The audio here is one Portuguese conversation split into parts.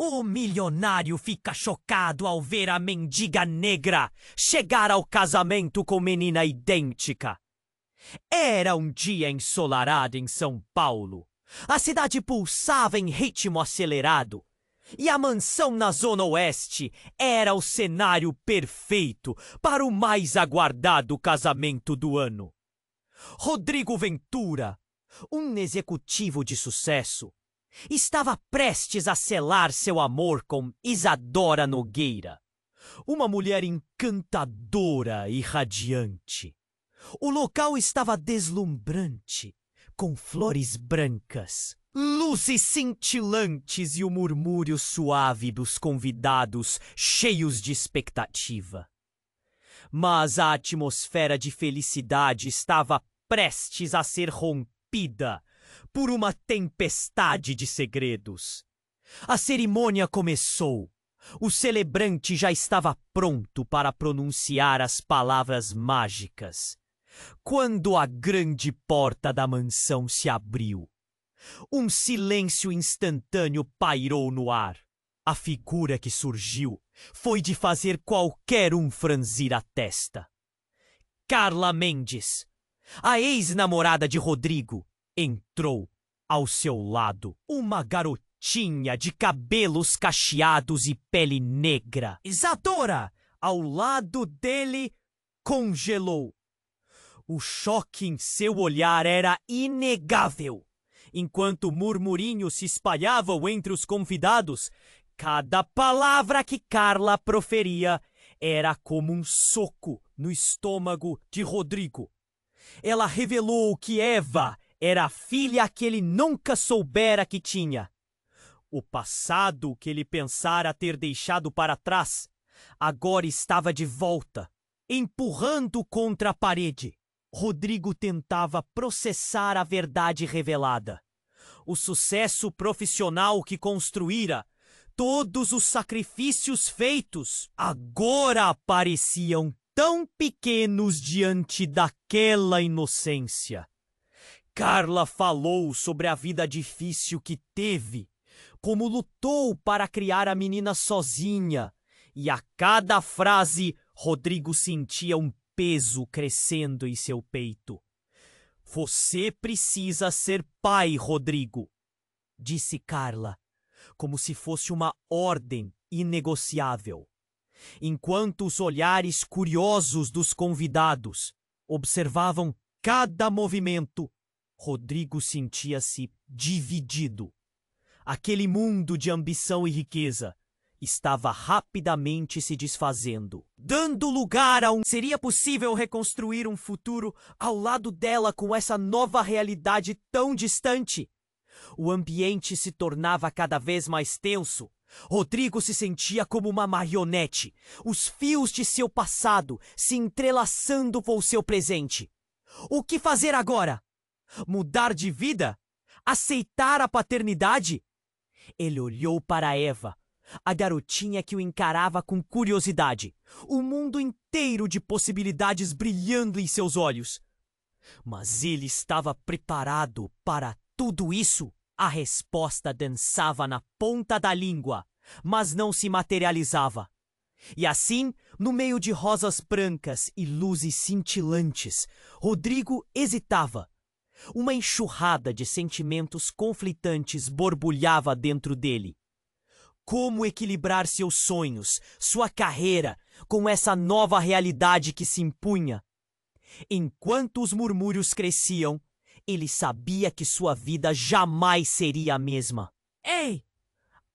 O milionário fica chocado ao ver a mendiga negra chegar ao casamento com menina idêntica. Era um dia ensolarado em São Paulo. A cidade pulsava em ritmo acelerado. E a mansão na Zona Oeste era o cenário perfeito para o mais aguardado casamento do ano. Rodrigo Ventura, um executivo de sucesso, estava prestes a selar seu amor com Isadora Nogueira, uma mulher encantadora e radiante. O local estava deslumbrante, com flores brancas, luzes cintilantes e o murmúrio suave dos convidados cheios de expectativa. Mas a atmosfera de felicidade estava prestes a ser rompida por uma tempestade de segredos. A cerimônia começou. O celebrante já estava pronto para pronunciar as palavras mágicas, quando a grande porta da mansão se abriu. Um silêncio instantâneo pairou no ar. A figura que surgiu foi de fazer qualquer um franzir a testa. Carla Mendes, a ex-namorada de Rodrigo, entrou ao seu lado. Uma garotinha de cabelos cacheados e pele negra. Isadora, ao lado dele, congelou. O choque em seu olhar era inegável. Enquanto murmurinhos se espalhavam entre os convidados, cada palavra que Carla proferia era como um soco no estômago de Rodrigo. Ela revelou que Eva era a filha que ele nunca soubera que tinha. O passado que ele pensara ter deixado para trás agora estava de volta, empurrando contra a parede. Rodrigo tentava processar a verdade revelada. O sucesso profissional que construíra, todos os sacrifícios feitos, agora pareciam tão pequenos diante daquela inocência. Carla falou sobre a vida difícil que teve, como lutou para criar a menina sozinha, e a cada frase Rodrigo sentia um peso crescendo em seu peito. Você precisa ser pai, Rodrigo, disse Carla, como se fosse uma ordem inegociável. Enquanto os olhares curiosos dos convidados observavam cada movimento, Rodrigo sentia-se dividido. Aquele mundo de ambição e riqueza estava rapidamente se desfazendo, dando lugar a Seria possível reconstruir um futuro ao lado dela com essa nova realidade tão distante? O ambiente se tornava cada vez mais tenso. Rodrigo se sentia como uma marionete, os fios de seu passado se entrelaçando com o seu presente. O que fazer agora? Mudar de vida? Aceitar a paternidade? Ele olhou para Eva, a garotinha que o encarava com curiosidade, o mundo inteiro de possibilidades brilhando em seus olhos. Mas ele estava preparado para tudo isso? A resposta dançava na ponta da língua, mas não se materializava. E assim, no meio de rosas brancas e luzes cintilantes, Rodrigo hesitava. Uma enxurrada de sentimentos conflitantes borbulhava dentro dele. Como equilibrar seus sonhos, sua carreira, com essa nova realidade que se impunha? Enquanto os murmúrios cresciam, ele sabia que sua vida jamais seria a mesma. Ei!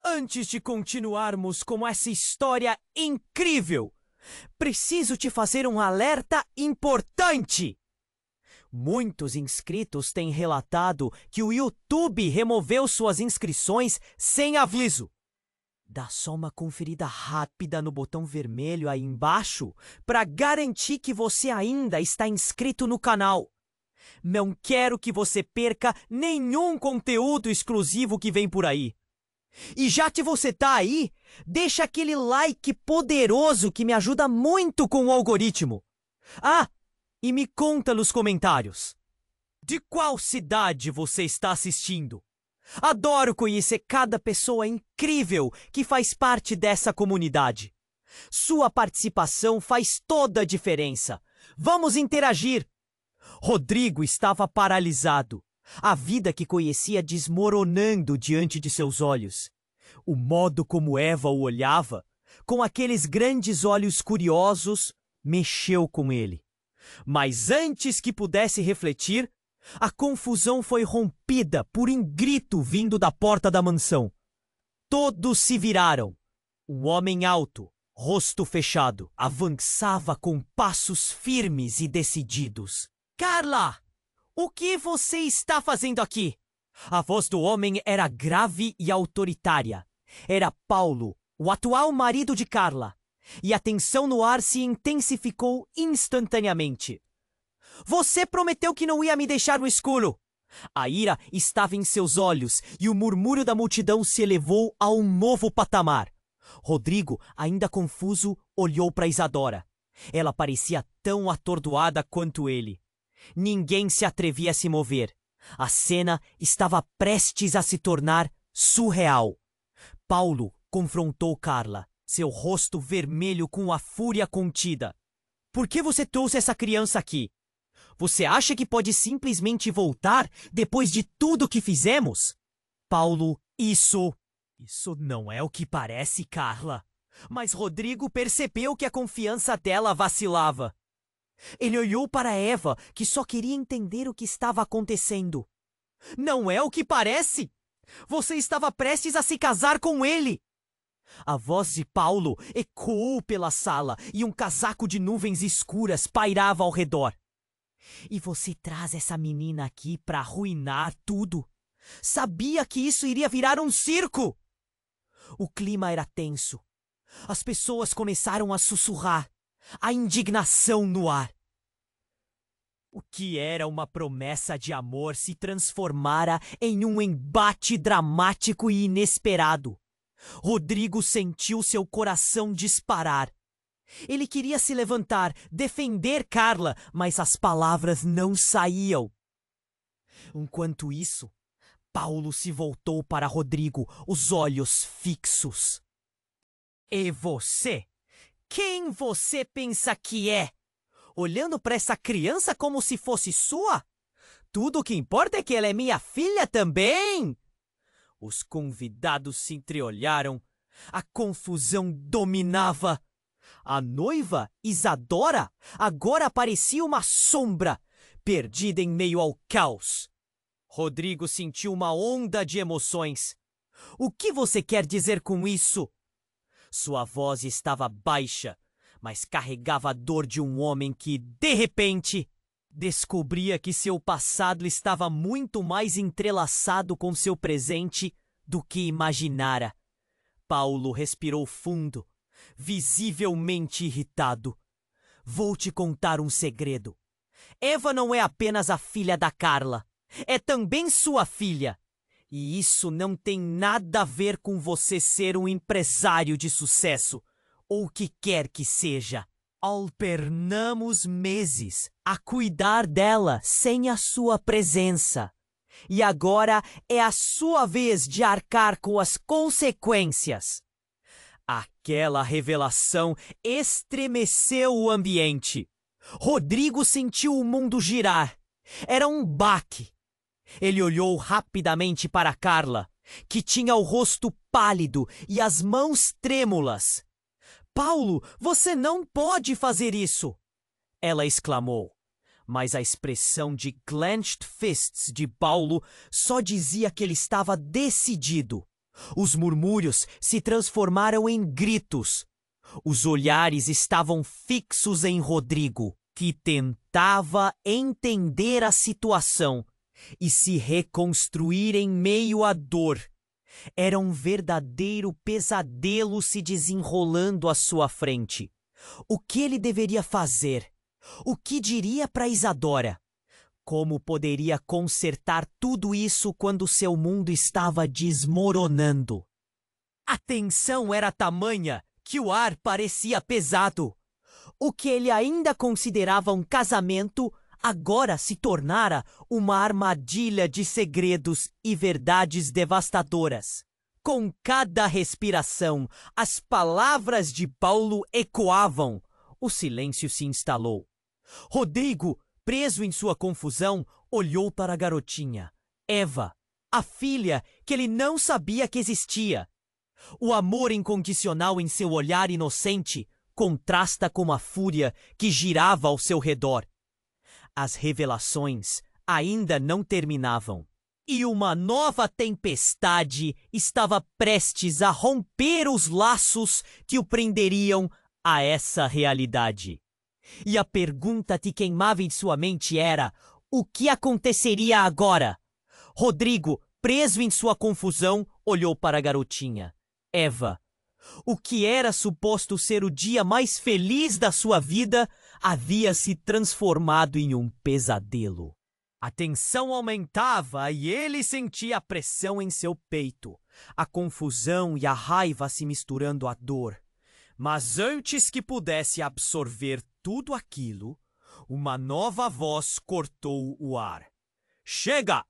Antes de continuarmos com essa história incrível, preciso te fazer um alerta importante! Muitos inscritos têm relatado que o YouTube removeu suas inscrições sem aviso. Dá só uma conferida rápida no botão vermelho aí embaixo para garantir que você ainda está inscrito no canal. Não quero que você perca nenhum conteúdo exclusivo que vem por aí. E já que você tá aí, deixa aquele like poderoso que me ajuda muito com o algoritmo. Ah, e me conta nos comentários. De qual cidade você está assistindo? Adoro conhecer cada pessoa incrível que faz parte dessa comunidade. Sua participação faz toda a diferença. Vamos interagir. Rodrigo estava paralisado, a vida que conhecia desmoronando diante de seus olhos. O modo como Eva o olhava, com aqueles grandes olhos curiosos, mexeu com ele. Mas antes que pudesse refletir, a confusão foi rompida por um grito vindo da porta da mansão. Todos se viraram. Um homem alto, rosto fechado, avançava com passos firmes e decididos. Carla! O que você está fazendo aqui? A voz do homem era grave e autoritária. Era Paulo, o atual marido de Carla, e a tensão no ar se intensificou instantaneamente. Você prometeu que não ia me deixar no escuro. A ira estava em seus olhos e o murmúrio da multidão se elevou a um novo patamar. Rodrigo, ainda confuso, olhou para Isadora. Ela parecia tão atordoada quanto ele. Ninguém se atrevia a se mover. A cena estava prestes a se tornar surreal. Paulo confrontou Carla, seu rosto vermelho com a fúria contida. Por que você trouxe essa criança aqui? Você acha que pode simplesmente voltar depois de tudo que fizemos? Paulo, isso não é o que parece, Carla. Mas Rodrigo percebeu que a confiança dela vacilava. Ele olhou para Eva, que só queria entender o que estava acontecendo. Não é o que parece? Você estava prestes a se casar com ele. A voz de Paulo ecoou pela sala e um casaco de nuvens escuras pairava ao redor. E você traz essa menina aqui para arruinar tudo? Sabia que isso iria virar um circo? O clima era tenso. As pessoas começaram a sussurrar, a indignação no ar. O que era uma promessa de amor se transformara em um embate dramático e inesperado. Rodrigo sentiu seu coração disparar. Ele queria se levantar, defender Carla, mas as palavras não saíam. Enquanto isso, Paulo se voltou para Rodrigo, os olhos fixos. E você? Quem você pensa que é? Olhando para essa criança como se fosse sua? Tudo o que importa é que ela é minha filha também! Os convidados se entreolharam. A confusão dominava. A noiva, Isadora, agora parecia uma sombra, perdida em meio ao caos. Rodrigo sentiu uma onda de emoções. O que você quer dizer com isso? Sua voz estava baixa, mas carregava a dor de um homem que, de repente, descobria que seu passado estava muito mais entrelaçado com seu presente do que imaginara. Paulo respirou fundo, visivelmente irritado. Vou te contar um segredo. Eva não é apenas a filha da Carla, é também sua filha. E isso não tem nada a ver com você ser um empresário de sucesso, ou o que quer que seja. Alternamos meses a cuidar dela sem a sua presença. E agora é a sua vez de arcar com as consequências. Aquela revelação estremeceu o ambiente. Rodrigo sentiu o mundo girar. Era um baque. Ele olhou rapidamente para Carla, que tinha o rosto pálido e as mãos trêmulas. Paulo, você não pode fazer isso! Ela exclamou, mas a expressão de clenched fists de Paulo só dizia que ele estava decidido. Os murmúrios se transformaram em gritos. Os olhares estavam fixos em Rodrigo, que tentava entender a situação e se reconstruir em meio à dor. Era um verdadeiro pesadelo se desenrolando à sua frente. O que ele deveria fazer? O que diria para Isadora? Como poderia consertar tudo isso quando seu mundo estava desmoronando? A tensão era tamanha que o ar parecia pesado. O que ele ainda considerava um casamento agora se tornara uma armadilha de segredos e verdades devastadoras. Com cada respiração, as palavras de Paulo ecoavam. O silêncio se instalou. Rodrigo, preso em sua confusão, olhou para a garotinha, Eva, a filha que ele não sabia que existia. O amor incondicional em seu olhar inocente contrasta com a fúria que girava ao seu redor. As revelações ainda não terminavam, e uma nova tempestade estava prestes a romper os laços que o prenderiam a essa realidade. E a pergunta que queimava em sua mente era: o que aconteceria agora? Rodrigo, preso em sua confusão, olhou para a garotinha, Eva. O que era suposto ser o dia mais feliz da sua vida havia se transformado em um pesadelo. A tensão aumentava e ele sentia a pressão em seu peito, a confusão e a raiva se misturando à dor. Mas antes que pudesse absorver tudo aquilo, uma nova voz cortou o ar. Chega!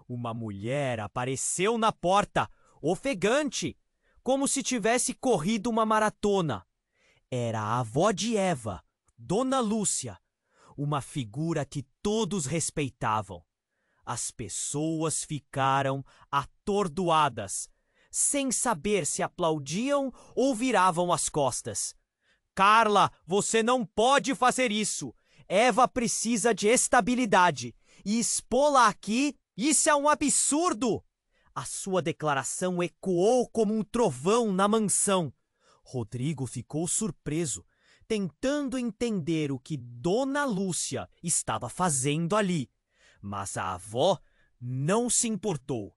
Uma mulher apareceu na porta, ofegante, como se tivesse corrido uma maratona. Era a avó de Eva, Dona Lúcia, uma figura que todos respeitavam. As pessoas ficaram atordoadas, sem saber se aplaudiam ou viravam as costas. Carla, você não pode fazer isso. Eva precisa de estabilidade. E expô-la aqui, isso é um absurdo! A sua declaração ecoou como um trovão na mansão. Rodrigo ficou surpreso, tentando entender o que Dona Lúcia estava fazendo ali. Mas a avó não se importou.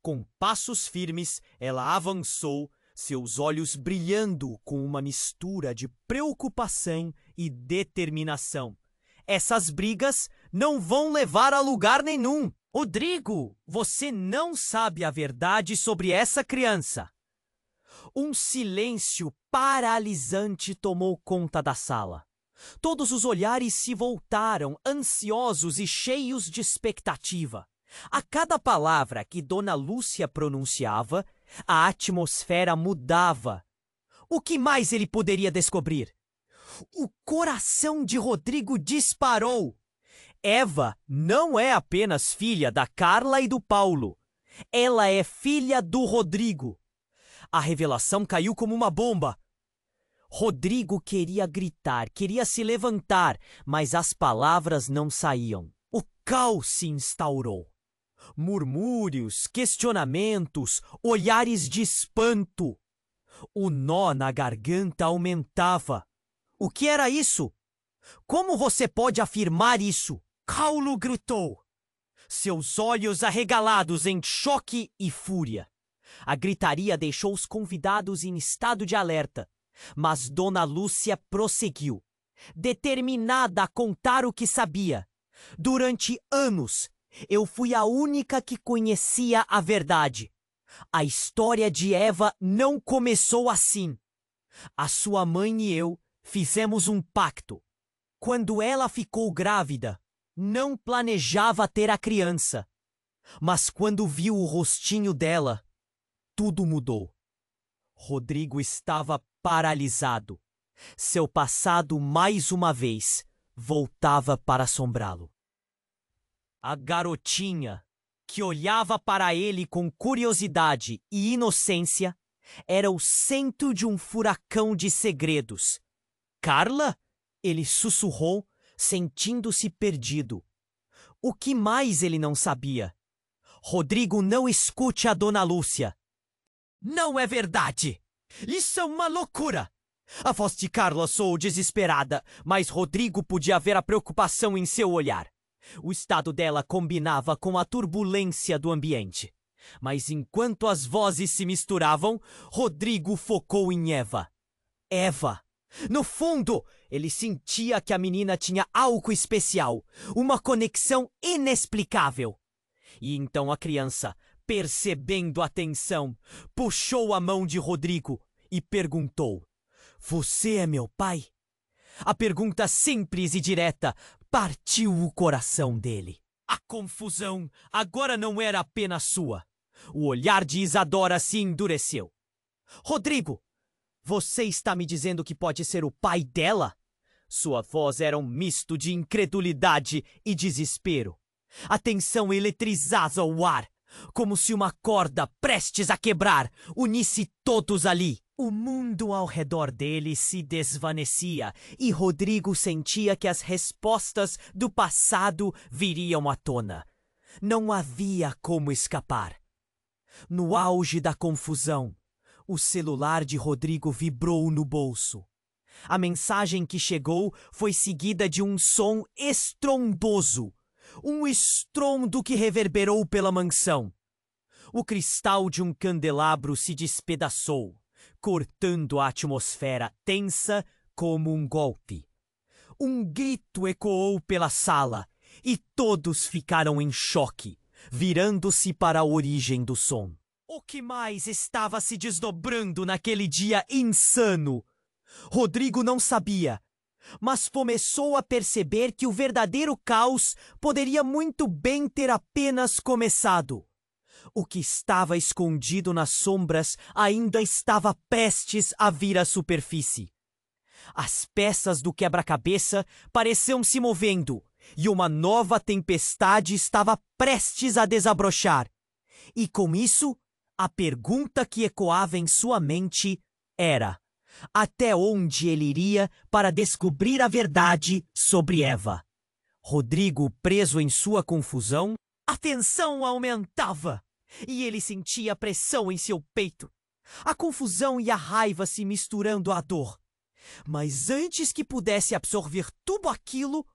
Com passos firmes, ela avançou, seus olhos brilhando com uma mistura de preocupação e determinação. Essas brigas não vão levar a lugar nenhum. Rodrigo, você não sabe a verdade sobre essa criança. Um silêncio paralisante tomou conta da sala. Todos os olhares se voltaram, ansiosos e cheios de expectativa. A cada palavra que Dona Lúcia pronunciava, a atmosfera mudava. O que mais ele poderia descobrir? O coração de Rodrigo disparou. Eva não é apenas filha da Carla e do Paulo. Ela é filha do Rodrigo. A revelação caiu como uma bomba. Rodrigo queria gritar, queria se levantar, mas as palavras não saíam. O caos se instaurou. Murmúrios, questionamentos, olhares de espanto. O nó na garganta aumentava. O que era isso? Como você pode afirmar isso? Paulo gritou, seus olhos arregalados em choque e fúria. A gritaria deixou os convidados em estado de alerta, mas Dona Lúcia prosseguiu, determinada a contar o que sabia. Durante anos, eu fui a única que conhecia a verdade. A história de Eva não começou assim. A sua mãe e eu fizemos um pacto. Quando ela ficou grávida, não planejava ter a criança. Mas quando viu o rostinho dela, tudo mudou. Rodrigo estava paralisado. Seu passado, mais uma vez, voltava para assombrá-lo. A garotinha, que olhava para ele com curiosidade e inocência, era o centro de um furacão de segredos. Carla? Ele sussurrou, sentindo-se perdido. O que mais ele não sabia? Rodrigo, não escute a Dona Lúcia. Não é verdade! Isso é uma loucura! A voz de Carla soou desesperada, mas Rodrigo podia ver a preocupação em seu olhar. O estado dela combinava com a turbulência do ambiente. Mas enquanto as vozes se misturavam, Rodrigo focou em Eva. Eva! No fundo, ele sentia que a menina tinha algo especial, uma conexão inexplicável. E então a criança, percebendo a tensão, puxou a mão de Rodrigo e perguntou: Você é meu pai? A pergunta simples e direta partiu o coração dele. A confusão agora não era apenas sua. O olhar de Isadora se endureceu. Rodrigo, você está me dizendo que pode ser o pai dela? Sua voz era um misto de incredulidade e desespero. A tensão eletrizava o ar, como se uma corda prestes a quebrar unisse todos ali. O mundo ao redor dele se desvanecia e Rodrigo sentia que as respostas do passado viriam à tona. Não havia como escapar. No auge da confusão, o celular de Rodrigo vibrou no bolso. A mensagem que chegou foi seguida de um som estrondoso, um estrondo que reverberou pela mansão. O cristal de um candelabro se despedaçou, cortando a atmosfera tensa como um golpe. Um grito ecoou pela sala e todos ficaram em choque, virando-se para a origem do som. O que mais estava se desdobrando naquele dia insano? Rodrigo não sabia, mas começou a perceber que o verdadeiro caos poderia muito bem ter apenas começado. O que estava escondido nas sombras ainda estava prestes a vir à superfície. As peças do quebra-cabeça pareciam se movendo e uma nova tempestade estava prestes a desabrochar. E com isso, a pergunta que ecoava em sua mente era: até onde ele iria para descobrir a verdade sobre Eva? Rodrigo, preso em sua confusão, a tensão aumentava e ele sentia pressão em seu peito. A confusão e a raiva se misturando à dor. Mas antes que pudesse absorver tudo aquilo,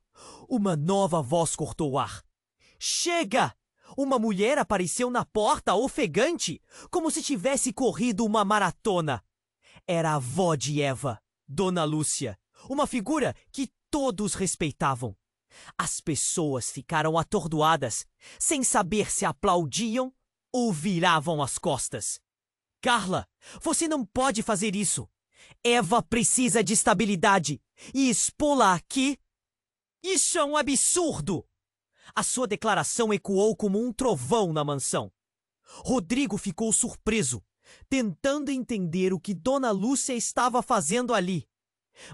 uma nova voz cortou o ar. Chega! Uma mulher apareceu na porta, ofegante, como se tivesse corrido uma maratona. Era a avó de Eva, Dona Lúcia, uma figura que todos respeitavam. As pessoas ficaram atordoadas, sem saber se aplaudiam ou viravam as costas. Carla, você não pode fazer isso. Eva precisa de estabilidade e expô-la aqui? Isso é um absurdo! A sua declaração ecoou como um trovão na mansão. Rodrigo ficou surpreso, tentando entender o que Dona Lúcia estava fazendo ali.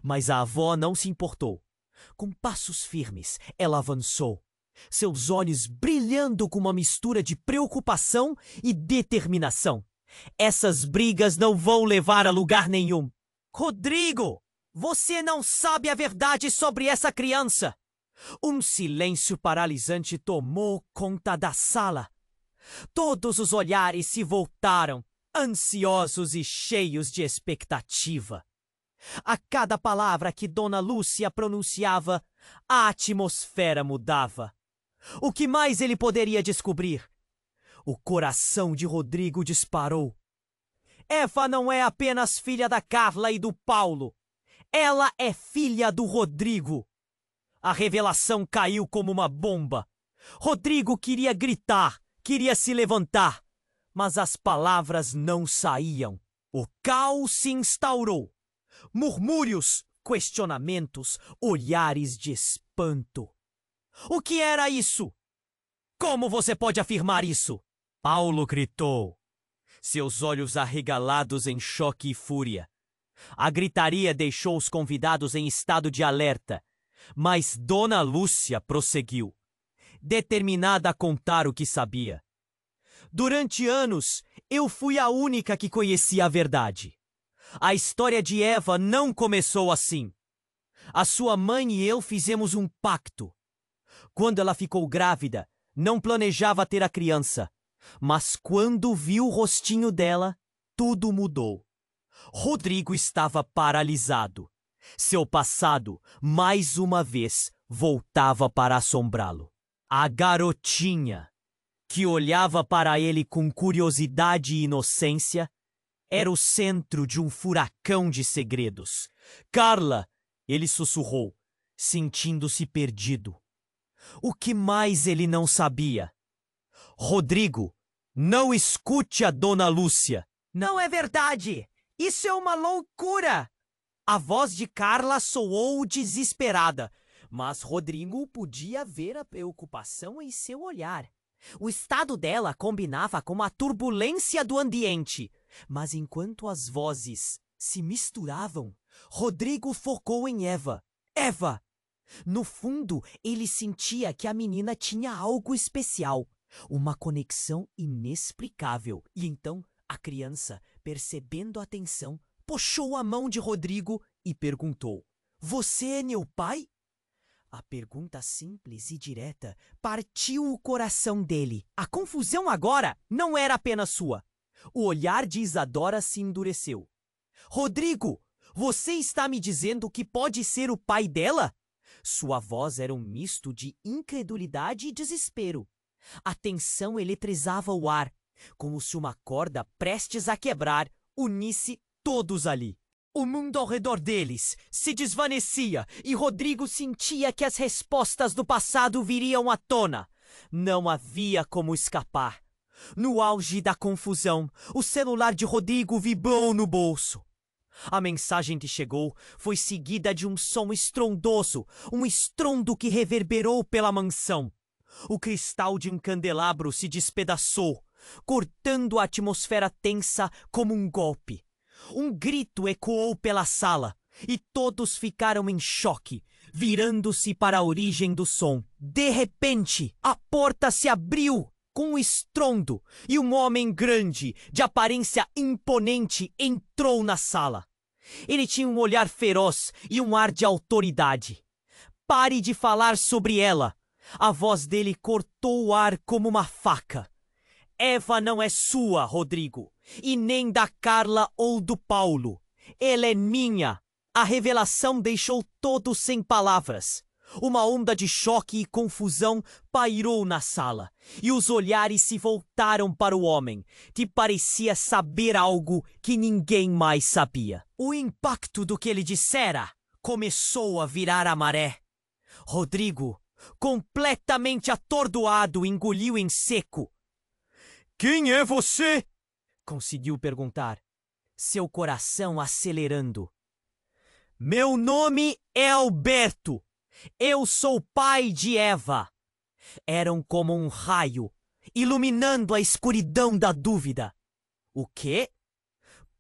Mas a avó não se importou. Com passos firmes, ela avançou, seus olhos brilhando com uma mistura de preocupação e determinação. Essas brigas não vão levar a lugar nenhum. Rodrigo, você não sabe a verdade sobre essa criança. Um silêncio paralisante tomou conta da sala. Todos os olhares se voltaram, ansiosos e cheios de expectativa. A cada palavra que Dona Lúcia pronunciava, a atmosfera mudava. O que mais ele poderia descobrir? O coração de Rodrigo disparou. Eva não é apenas filha da Carla e do Paulo. Ela é filha do Rodrigo. A revelação caiu como uma bomba. Rodrigo queria gritar, queria se levantar, mas as palavras não saíam. O caos se instaurou. Murmúrios, questionamentos, olhares de espanto. O que era isso? Como você pode afirmar isso? Paulo gritou, seus olhos arregalados em choque e fúria. A gritaria deixou os convidados em estado de alerta, mas Dona Lúcia prosseguiu, determinada a contar o que sabia. Durante anos, eu fui a única que conhecia a verdade. A história de Eva não começou assim. A sua mãe e eu fizemos um pacto. Quando ela ficou grávida, não planejava ter a criança, mas quando viu o rostinho dela, tudo mudou. Rodrigo estava paralisado. Seu passado, mais uma vez, voltava para assombrá-lo. A garotinha, que olhava para ele com curiosidade e inocência, era o centro de um furacão de segredos. Carla, ele sussurrou, sentindo-se perdido. O que mais ele não sabia? Rodrigo, não escute a Dona Lúcia. Não é verdade! Isso é uma loucura! A voz de Carla soou desesperada, Mas Rodrigo podia ver a preocupação em seu olhar. O estado dela combinava com a turbulência do ambiente. Mas enquanto as vozes se misturavam, Rodrigo focou em Eva. Eva! No fundo, ele sentia que a menina tinha algo especial, uma conexão inexplicável. E então, a criança, percebendo a tensão, puxou a mão de Rodrigo e perguntou: "Você é meu pai?" A pergunta simples e direta partiu o coração dele. A confusão agora não era apenas sua. O olhar de Isadora se endureceu. "Rodrigo, você está me dizendo que pode ser o pai dela?" Sua voz era um misto de incredulidade e desespero. A tensão eletrizava o ar, como se uma corda prestes a quebrar unisse todos ali. O mundo ao redor deles se desvanecia e Rodrigo sentia que as respostas do passado viriam à tona. Não havia como escapar. No auge da confusão, o celular de Rodrigo vibrou no bolso. A mensagem que chegou foi seguida de um som estrondoso, um estrondo que reverberou pela mansão. O cristal de um candelabro se despedaçou, cortando a atmosfera tensa como um golpe. Um grito ecoou pela sala e todos ficaram em choque, virando-se para a origem do som. De repente, a porta se abriu com um estrondo e um homem grande, de aparência imponente, entrou na sala. Ele tinha um olhar feroz e um ar de autoridade. "Pare de falar sobre ela." A voz dele cortou o ar como uma faca. "Eva não é sua, Rodrigo, e nem da Carla ou do Paulo. Ela é minha." A revelação deixou todos sem palavras. Uma onda de choque e confusão pairou na sala, e os olhares se voltaram para o homem, que parecia saber algo que ninguém mais sabia. O impacto do que ele dissera começou a virar a maré. Rodrigo, completamente atordoado, engoliu em seco. "Quem é você?" conseguiu perguntar, seu coração acelerando. "Meu nome é Alberto. Eu sou pai de Eva." Eram como um raio, iluminando a escuridão da dúvida. O quê?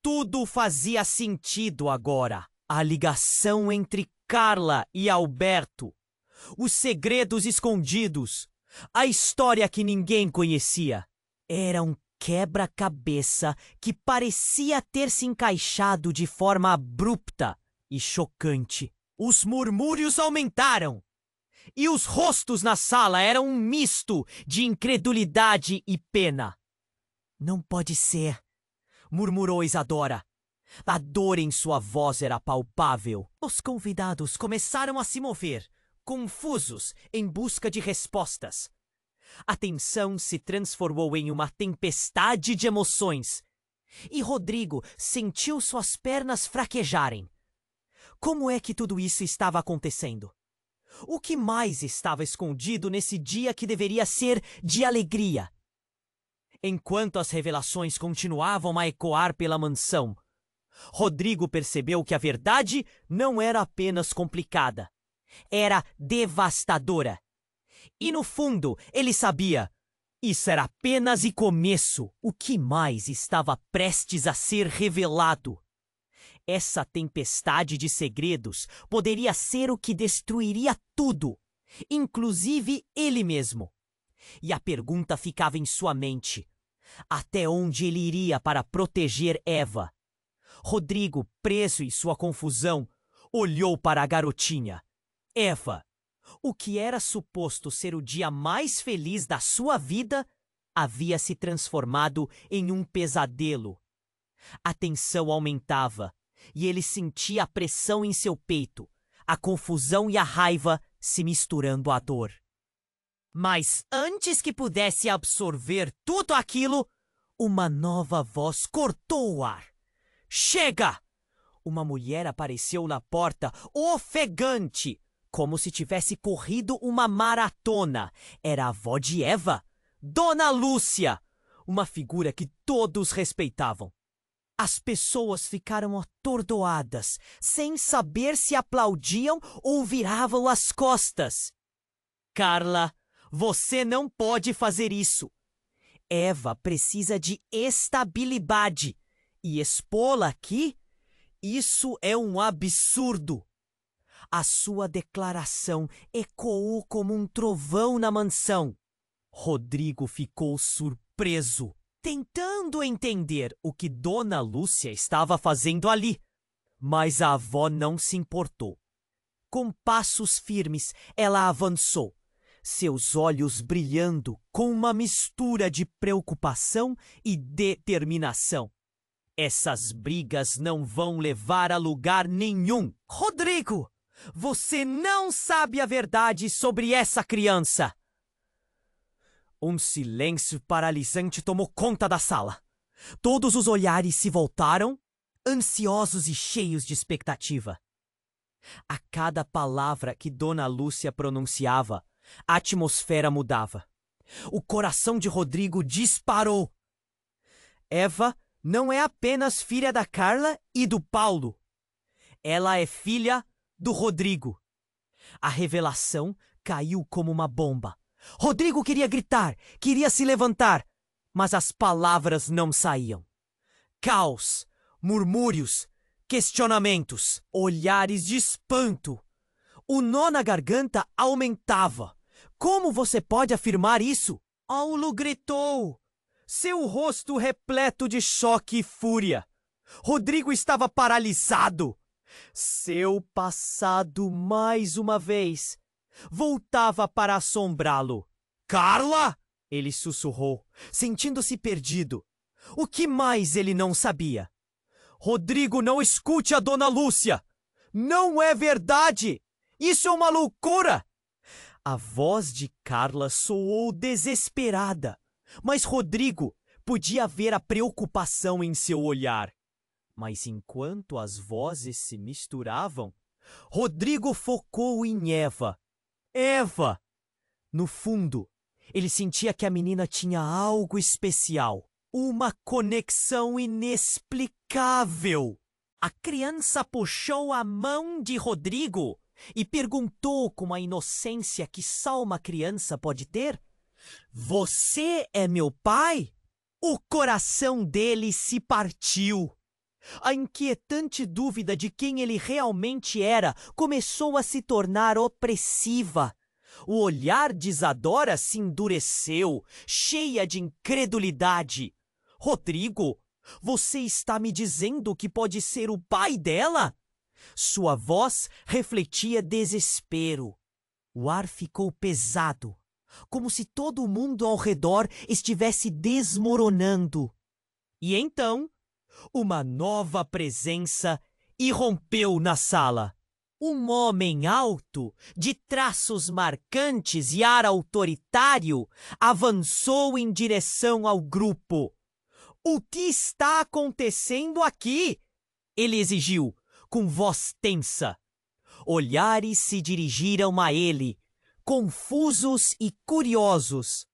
Tudo fazia sentido agora. A ligação entre Carla e Alberto. Os segredos escondidos. A história que ninguém conhecia. Era um quebra-cabeça que parecia ter se encaixado de forma abrupta e chocante. Os murmúrios aumentaram, e os rostos na sala eram um misto de incredulidade e pena. "Não pode ser", murmurou Isadora. A dor em sua voz era palpável. Os convidados começaram a se mover, confusos, em busca de respostas. A tensão se transformou em uma tempestade de emoções, e Rodrigo sentiu suas pernas fraquejarem. Como é que tudo isso estava acontecendo? O que mais estava escondido nesse dia que deveria ser de alegria? Enquanto as revelações continuavam a ecoar pela mansão, Rodrigo percebeu que a verdade não era apenas complicada, era devastadora. E no fundo, ele sabia, isso era apenas o começo. O que mais estava prestes a ser revelado? Essa tempestade de segredos poderia ser o que destruiria tudo, inclusive ele mesmo. E a pergunta ficava em sua mente: até onde ele iria para proteger Eva? Rodrigo, preso em sua confusão, olhou para a garotinha. Eva, o que era suposto ser o dia mais feliz da sua vida, havia se transformado em um pesadelo. A tensão aumentava, e ele sentia a pressão em seu peito, a confusão e a raiva se misturando à dor. Mas antes que pudesse absorver tudo aquilo, uma nova voz cortou o ar. Chega! Uma mulher apareceu na porta, ofegante, como se tivesse corrido uma maratona. Era a avó de Eva, Dona Lúcia, uma figura que todos respeitavam. As pessoas ficaram atordoadas, sem saber se aplaudiam ou viravam as costas. Carla, você não pode fazer isso. Eva precisa de estabilidade. E expô-la aqui? Isso é um absurdo. A sua declaração ecoou como um trovão na mansão. Rodrigo ficou surpreso, tentando entender o que Dona Lúcia estava fazendo ali. Mas a avó não se importou. Com passos firmes, ela avançou, seus olhos brilhando com uma mistura de preocupação e determinação. Essas brigas não vão levar a lugar nenhum. Rodrigo, você não sabe a verdade sobre essa criança. Um silêncio paralisante tomou conta da sala. Todos os olhares se voltaram, ansiosos e cheios de expectativa. A cada palavra que Dona Lúcia pronunciava, a atmosfera mudava. O coração de Rodrigo disparou. Eva não é apenas filha da Carla e do Paulo. Ela é filha do Rodrigo. A revelação caiu como uma bomba. Rodrigo queria gritar, queria se levantar, mas as palavras não saíam. Caos, murmúrios, questionamentos, olhares de espanto. O nó na garganta aumentava. Como você pode afirmar isso? Paulo gritou, seu rosto repleto de choque e fúria. Rodrigo estava paralisado. Seu passado, mais uma vez, voltava para assombrá-lo. Carla! Ele sussurrou, sentindo-se perdido. O que mais ele não sabia? Rodrigo, não escute a Dona Lúcia! Não é verdade! Isso é uma loucura! A voz de Carla soou desesperada, mas Rodrigo podia ver a preocupação em seu olhar. Mas enquanto as vozes se misturavam, Rodrigo focou em Eva. Eva! No fundo, ele sentia que a menina tinha algo especial, uma conexão inexplicável. A criança puxou a mão de Rodrigo e perguntou com a inocência que só uma criança pode ter: Você é meu pai? O coração dele se partiu. A inquietante dúvida de quem ele realmente era começou a se tornar opressiva. O olhar de Isadora se endureceu, cheia de incredulidade. Rodrigo, você está me dizendo que pode ser o pai dela? Sua voz refletia desespero. O ar ficou pesado, como se todo o mundo ao redor estivesse desmoronando. E então, uma nova presença irrompeu na sala. Um homem alto, de traços marcantes e ar autoritário, avançou em direção ao grupo. O que está acontecendo aqui? Ele exigiu, com voz tensa. Olhares se dirigiram a ele, confusos e curiosos.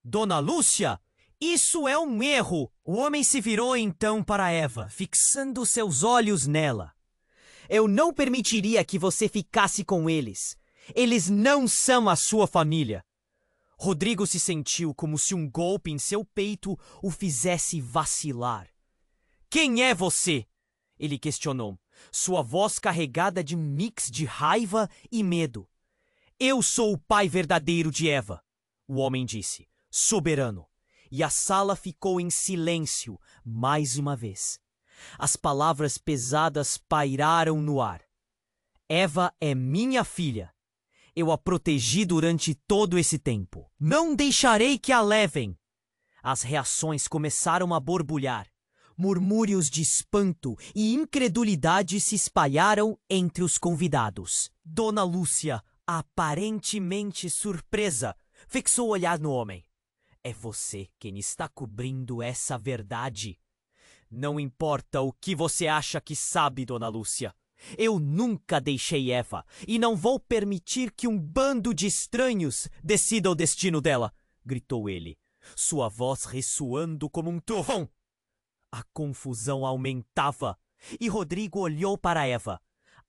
Dona Lúcia, isso é um erro! O homem se virou então para Eva, fixando seus olhos nela. Eu não permitiria que você ficasse com eles. Eles não são a sua família. Rodrigo se sentiu como se um golpe em seu peito o fizesse vacilar. Quem é você? Ele questionou, sua voz carregada de um mix de raiva e medo. Eu sou o pai verdadeiro de Eva, o homem disse, soberano. E a sala ficou em silêncio mais uma vez. As palavras pesadas pairaram no ar. Eva é minha filha. Eu a protegi durante todo esse tempo. Não deixarei que a levem. As reações começaram a borbulhar. Murmúrios de espanto e incredulidade se espalharam entre os convidados. Dona Lúcia, aparentemente surpresa, fixou o olhar no homem. É você quem está cobrindo essa verdade. Não importa o que você acha que sabe, Dona Lúcia. Eu nunca deixei Eva e não vou permitir que um bando de estranhos decida o destino dela, gritou ele, sua voz ressoando como um trovão. A confusão aumentava e Rodrigo olhou para Eva.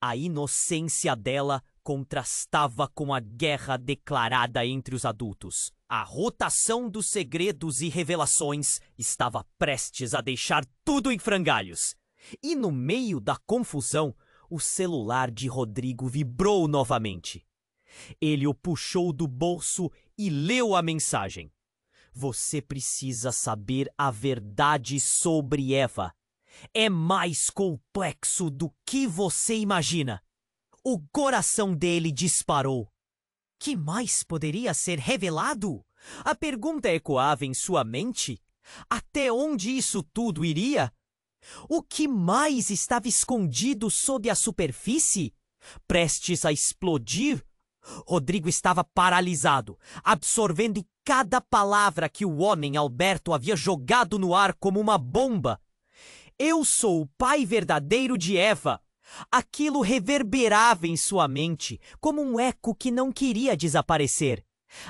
A inocência dela contrastava com a guerra declarada entre os adultos. A rotação dos segredos e revelações estava prestes a deixar tudo em frangalhos. E no meio da confusão, o celular de Rodrigo vibrou novamente. Ele o puxou do bolso e leu a mensagem. Você precisa saber a verdade sobre Eva. É mais complexo do que você imagina. O coração dele disparou. Que mais poderia ser revelado? A pergunta ecoava em sua mente. Até onde isso tudo iria? O que mais estava escondido sob a superfície? Prestes a explodir? Rodrigo estava paralisado, absorvendo cada palavra que o homem Alberto havia jogado no ar como uma bomba. Eu sou o pai verdadeiro de Eva. Aquilo reverberava em sua mente como um eco que não queria desaparecer.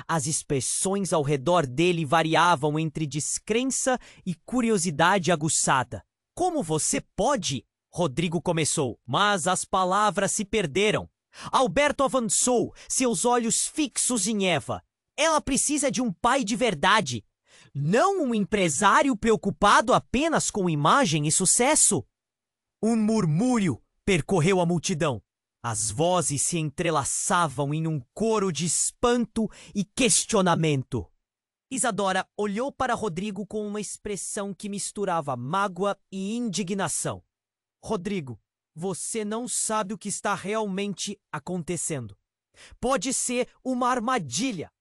As expressões ao redor dele variavam entre descrença e curiosidade aguçada. Como você pode? Rodrigo começou, mas as palavras se perderam. Alberto avançou, seus olhos fixos em Eva. Ela precisa de um pai de verdade, não um empresário preocupado apenas com imagem e sucesso. Um murmúrio percorreu a multidão. As vozes se entrelaçavam em um coro de espanto e questionamento. Isadora olhou para Rodrigo com uma expressão que misturava mágoa e indignação. Rodrigo, você não sabe o que está realmente acontecendo. Pode ser uma armadilha.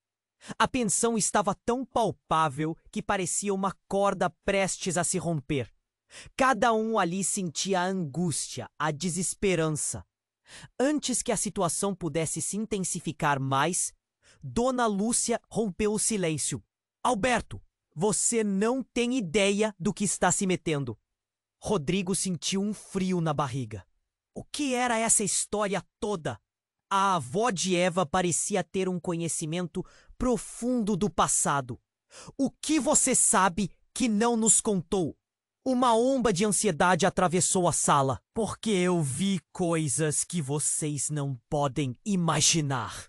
A tensão estava tão palpável que parecia uma corda prestes a se romper. Cada um ali sentia a angústia, a desesperança. Antes que a situação pudesse se intensificar mais, Dona Lúcia rompeu o silêncio. Alberto, você não tem ideia do que está se metendo. Rodrigo sentiu um frio na barriga. O que era essa história toda? A avó de Eva parecia ter um conhecimento profundo do passado. O que você sabe que não nos contou? Uma onda de ansiedade atravessou a sala, porque eu vi coisas que vocês não podem imaginar.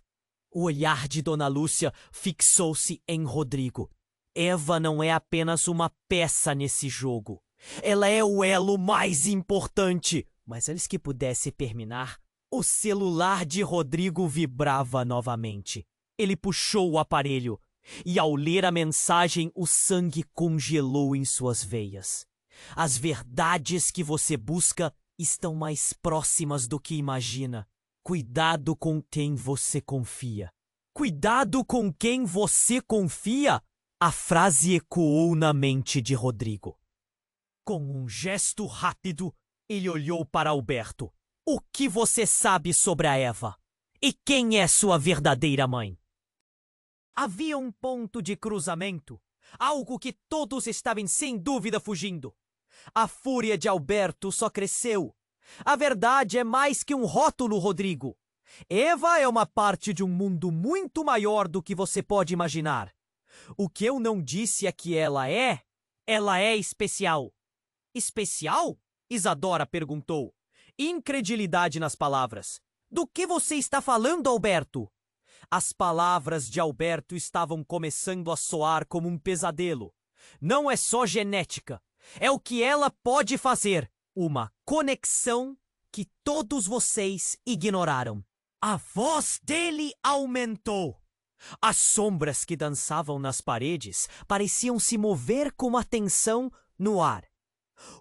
O olhar de Dona Lúcia fixou-se em Rodrigo. Eva não é apenas uma peça nesse jogo. Ela é o elo mais importante. Mas antes que pudesse terminar, o celular de Rodrigo vibrava novamente. Ele puxou o aparelho e, ao ler a mensagem, o sangue congelou em suas veias. As verdades que você busca estão mais próximas do que imagina. Cuidado com quem você confia. Cuidado com quem você confia? A frase ecoou na mente de Rodrigo. Com um gesto rápido, ele olhou para Alberto. O que você sabe sobre a Eva? E quem é sua verdadeira mãe? Havia um ponto de cruzamento, algo que todos estavam sem dúvida fugindo. A fúria de Alberto só cresceu. A verdade é mais que um rótulo, Rodrigo. Eva é uma parte de um mundo muito maior do que você pode imaginar. O que eu não disse é que ela é especial. Especial? Isadora perguntou. Incredulidade nas palavras. Do que você está falando, Alberto? As palavras de Alberto estavam começando a soar como um pesadelo. Não é só genética. É o que ela pode fazer. Uma conexão que todos vocês ignoraram. A voz dele aumentou. As sombras que dançavam nas paredes pareciam se mover com atenção no ar.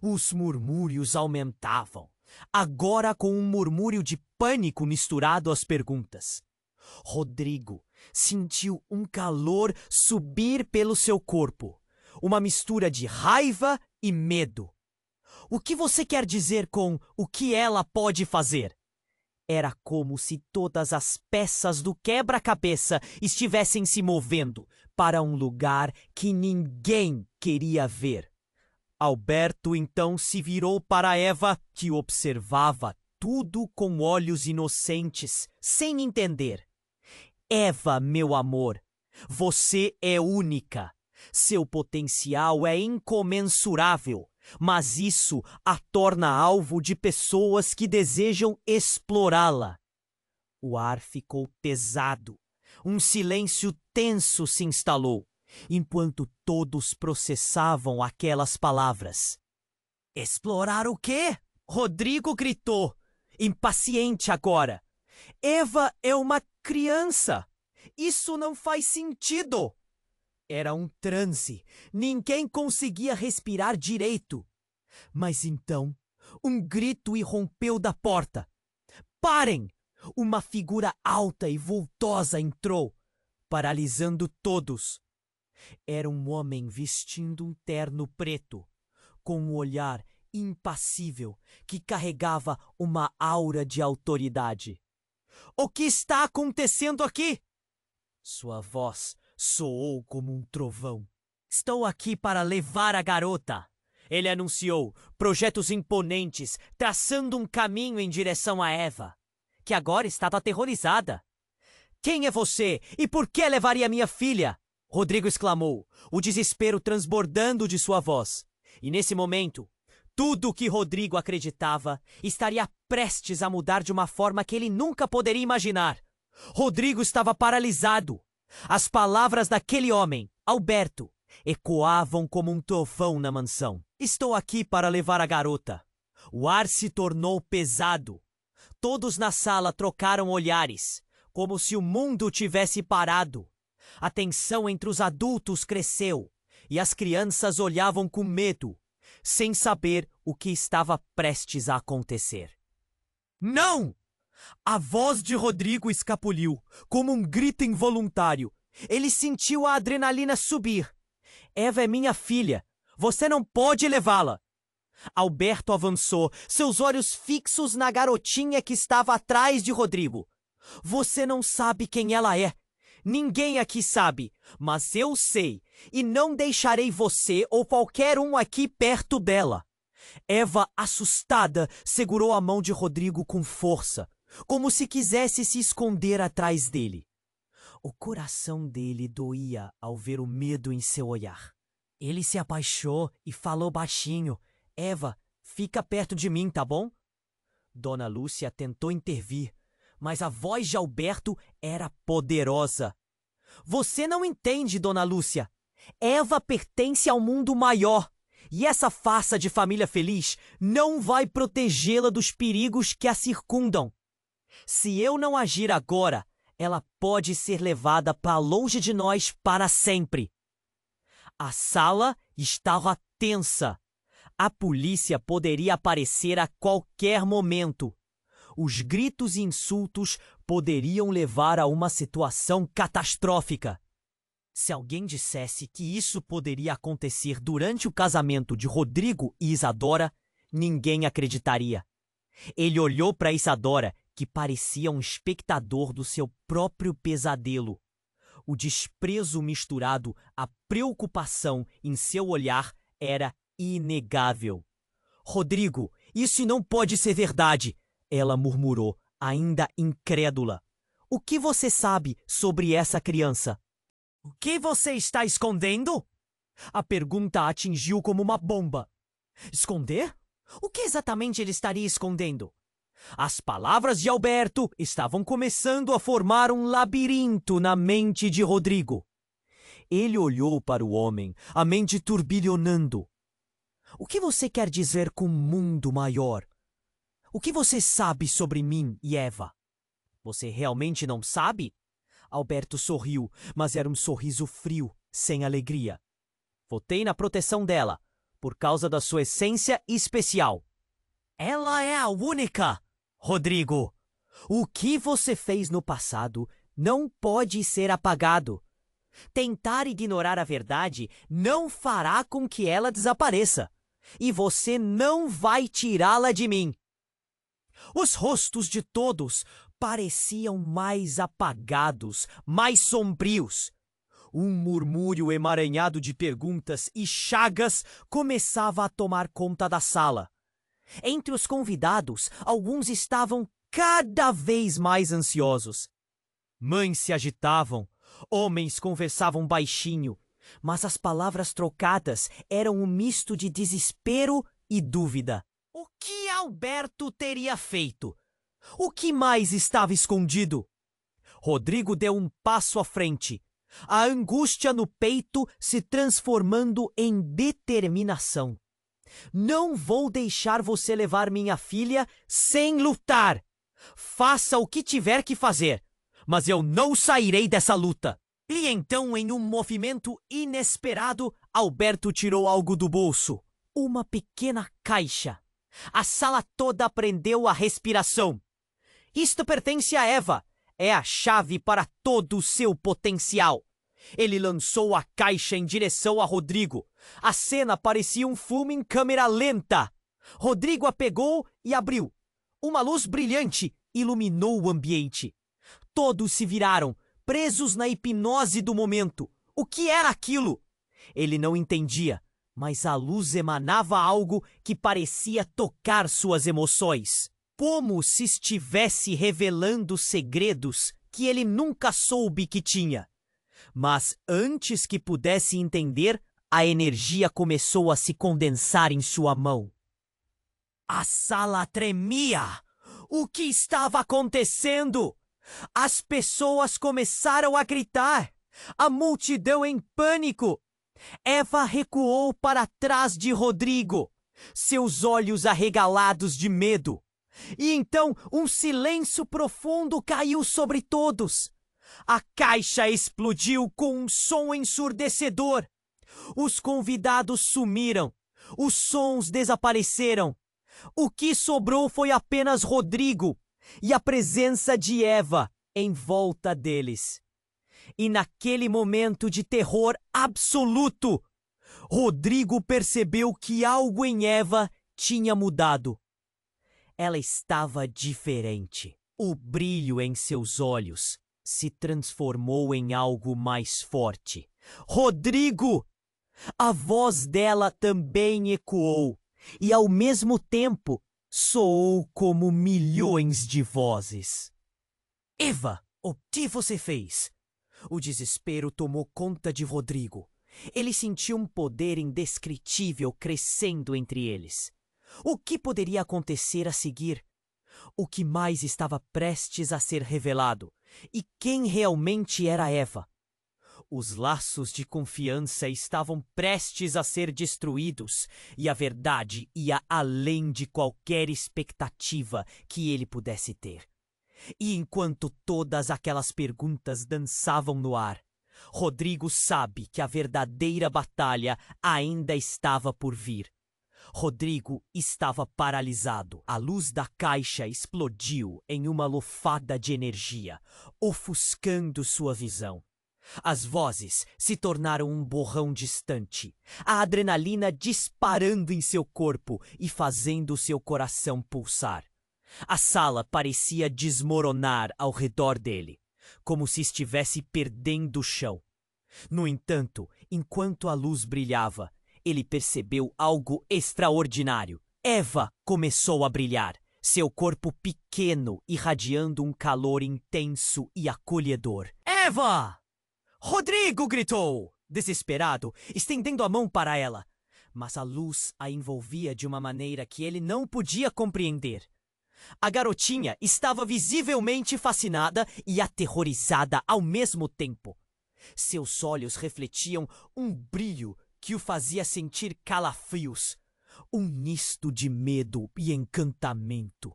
Os murmúrios aumentavam, agora com um murmúrio de pânico misturado às perguntas. Rodrigo sentiu um calor subir pelo seu corpo, uma mistura de raiva e medo. O que você quer dizer com o que ela pode fazer? Era como se todas as peças do quebra-cabeça estivessem se movendo para um lugar que ninguém queria ver. Alberto então se virou para Eva, que observava tudo com olhos inocentes, sem entender. Eva, meu amor, você é única. Seu potencial é incomensurável. mas isso a torna alvo de pessoas que desejam explorá-la. O ar ficou pesado. Um silêncio tenso se instalou, enquanto todos processavam aquelas palavras. Explorar o quê? Rodrigo gritou, impaciente agora. Eva é uma criança. Isso não faz sentido. Era um transe. Ninguém conseguia respirar direito. Mas então, um grito irrompeu da porta. Parem! Uma figura alta e vultosa entrou, paralisando todos. Era um homem vestindo um terno preto, com um olhar impassível que carregava uma aura de autoridade. O que está acontecendo aqui? Sua voz soou como um trovão. Estou aqui para levar a garota. Ele anunciou, projetos imponentes, traçando um caminho em direção a Eva, que agora estava aterrorizada. Quem é você e por que levaria minha filha? Rodrigo exclamou, o desespero transbordando de sua voz. E nesse momento, tudo o que Rodrigo acreditava estaria prestes a mudar de uma forma que ele nunca poderia imaginar. Rodrigo estava paralisado. As palavras daquele homem, Alberto, ecoavam como um trovão na mansão. Estou aqui para levar a garota. O ar se tornou pesado. Todos na sala trocaram olhares, como se o mundo tivesse parado. A tensão entre os adultos cresceu e as crianças olhavam com medo, sem saber o que estava prestes a acontecer. Não! A voz de Rodrigo escapuliu, como um grito involuntário. Ele sentiu a adrenalina subir. Eva é minha filha. Você não pode levá-la. Alberto avançou, seus olhos fixos na garotinha que estava atrás de Rodrigo. Você não sabe quem ela é. Ninguém aqui sabe, mas eu sei, e não deixarei você ou qualquer um aqui perto dela. Eva, assustada, segurou a mão de Rodrigo com força, como se quisesse se esconder atrás dele. O coração dele doía ao ver o medo em seu olhar. Ele se abaixou e falou baixinho. Eva, fica perto de mim, tá bom? Dona Lúcia tentou intervir, mas a voz de Alberto era poderosa. Você não entende, Dona Lúcia. Eva pertence ao mundo maior, e essa farsa de família feliz não vai protegê-la dos perigos que a circundam. Se eu não agir agora, ela pode ser levada para longe de nós para sempre. A sala estava tensa. A polícia poderia aparecer a qualquer momento. Os gritos e insultos poderiam levar a uma situação catastrófica. Se alguém dissesse que isso poderia acontecer durante o casamento de Rodrigo e Isadora, ninguém acreditaria. Ele olhou para Isadora, que parecia um espectador do seu próprio pesadelo. O desprezo misturado à preocupação em seu olhar era inegável. Rodrigo, isso não pode ser verdade, ela murmurou, ainda incrédula. O que você sabe sobre essa criança? O que você está escondendo? A pergunta atingiu como uma bomba. Esconder? O que exatamente ele estaria escondendo? As palavras de Alberto estavam começando a formar um labirinto na mente de Rodrigo. Ele olhou para o homem, a mente turbilhonando. O que você quer dizer com mundo maior? O que você sabe sobre mim e Eva? Você realmente não sabe? Alberto sorriu, mas era um sorriso frio, sem alegria. Votei na proteção dela, por causa da sua essência especial. Ela é a única! Rodrigo, o que você fez no passado não pode ser apagado. Tentar ignorar a verdade não fará com que ela desapareça. E você não vai tirá-la de mim. Os rostos de todos pareciam mais apagados, mais sombrios. Um murmúrio emaranhado de perguntas e chagas começava a tomar conta da sala. Entre os convidados, alguns estavam cada vez mais ansiosos. Mães se agitavam, homens conversavam baixinho, Mas as palavras trocadas eram um misto de desespero e dúvida. O que Alberto teria feito? O que mais estava escondido? Rodrigo deu um passo à frente, a angústia no peito se transformando em determinação. Não vou deixar você levar minha filha sem lutar. Faça o que tiver que fazer, mas eu não sairei dessa luta. E então, em um movimento inesperado, Alberto tirou algo do bolso. Uma pequena caixa. A sala toda prendeu a respiração. Isto pertence a Eva. É a chave para todo o seu potencial. Ele lançou a caixa em direção a Rodrigo. A cena parecia um filme em câmera lenta. Rodrigo a pegou e abriu. Uma luz brilhante iluminou o ambiente. Todos se viraram, presos na hipnose do momento. O que era aquilo? Ele não entendia, mas a luz emanava algo que parecia tocar suas emoções. Como se estivesse revelando segredos que ele nunca soube que tinha. Mas antes que pudesse entender, a energia começou a se condensar em sua mão. A sala tremia. O que estava acontecendo? As pessoas começaram a gritar. A multidão em pânico. Eva recuou para trás de Rodrigo, seus olhos arregalados de medo. E então um silêncio profundo caiu sobre todos. A caixa explodiu com um som ensurdecedor. Os convidados sumiram. Os sons desapareceram. O que sobrou foi apenas Rodrigo e a presença de Eva em volta deles. E naquele momento de terror absoluto, Rodrigo percebeu que algo em Eva tinha mudado. Ela estava diferente. O brilho em seus olhos se transformou em algo mais forte. Rodrigo! A voz dela também ecoou e, ao mesmo tempo, soou como milhões de vozes. Eva, o que você fez? O desespero tomou conta de Rodrigo. Ele sentiu um poder indescritível crescendo entre eles. O que poderia acontecer a seguir? O que mais estava prestes a ser revelado? E quem realmente era Eva? Os laços de confiança estavam prestes a ser destruídos e a verdade ia além de qualquer expectativa que ele pudesse ter. E enquanto todas aquelas perguntas dançavam no ar, Rodrigo sabe que a verdadeira batalha ainda estava por vir. Rodrigo estava paralisado. A luz da caixa explodiu em uma lufada de energia, ofuscando sua visão. As vozes se tornaram um borrão distante, a adrenalina disparando em seu corpo e fazendo seu coração pulsar. A sala parecia desmoronar ao redor dele, como se estivesse perdendo o chão. No entanto, enquanto a luz brilhava, ele percebeu algo extraordinário. Eva começou a brilhar, seu corpo pequeno irradiando um calor intenso e acolhedor. Eva! Rodrigo gritou, desesperado, estendendo a mão para ela. Mas a luz a envolvia de uma maneira que ele não podia compreender. A garotinha estava visivelmente fascinada e aterrorizada ao mesmo tempo. Seus olhos refletiam um brilho que o fazia sentir calafrios, um misto de medo e encantamento.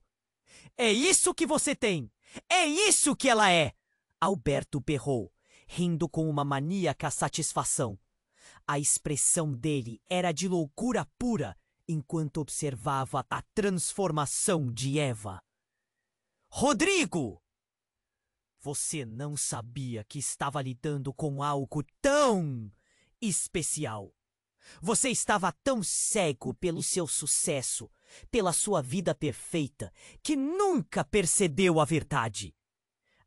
É isso que você tem! É isso que ela é! Alberto berrou, rindo com uma maníaca satisfação. A expressão dele era de loucura pura, enquanto observava a transformação de Eva. Rodrigo! Você não sabia que estava lidando com algo tão especial. Você estava tão cego pelo seu sucesso, pela sua vida perfeita, que nunca percebeu a verdade.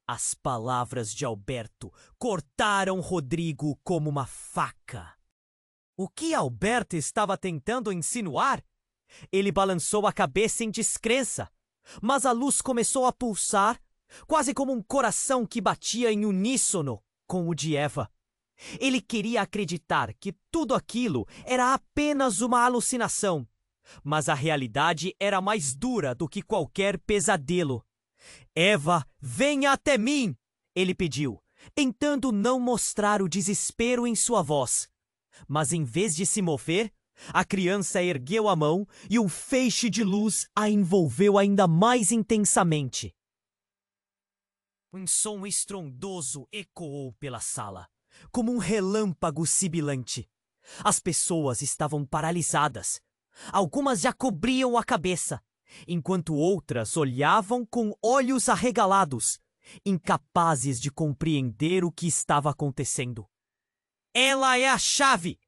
As palavras de Alberto cortaram Rodrigo como uma faca. O que Alberto estava tentando insinuar? Ele balançou a cabeça em descrença, mas a luz começou a pulsar, quase como um coração que batia em uníssono com o de Eva. Ele queria acreditar que tudo aquilo era apenas uma alucinação, mas a realidade era mais dura do que qualquer pesadelo. Eva, venha até mim! Ele pediu, tentando não mostrar o desespero em sua voz. Mas em vez de se mover, a criança ergueu a mão e um feixe de luz a envolveu ainda mais intensamente. Um som estrondoso ecoou pela sala, como um relâmpago sibilante. As pessoas estavam paralisadas. Algumas já cobriam a cabeça, enquanto outras olhavam com olhos arregalados, incapazes de compreender o que estava acontecendo. Ela é a chave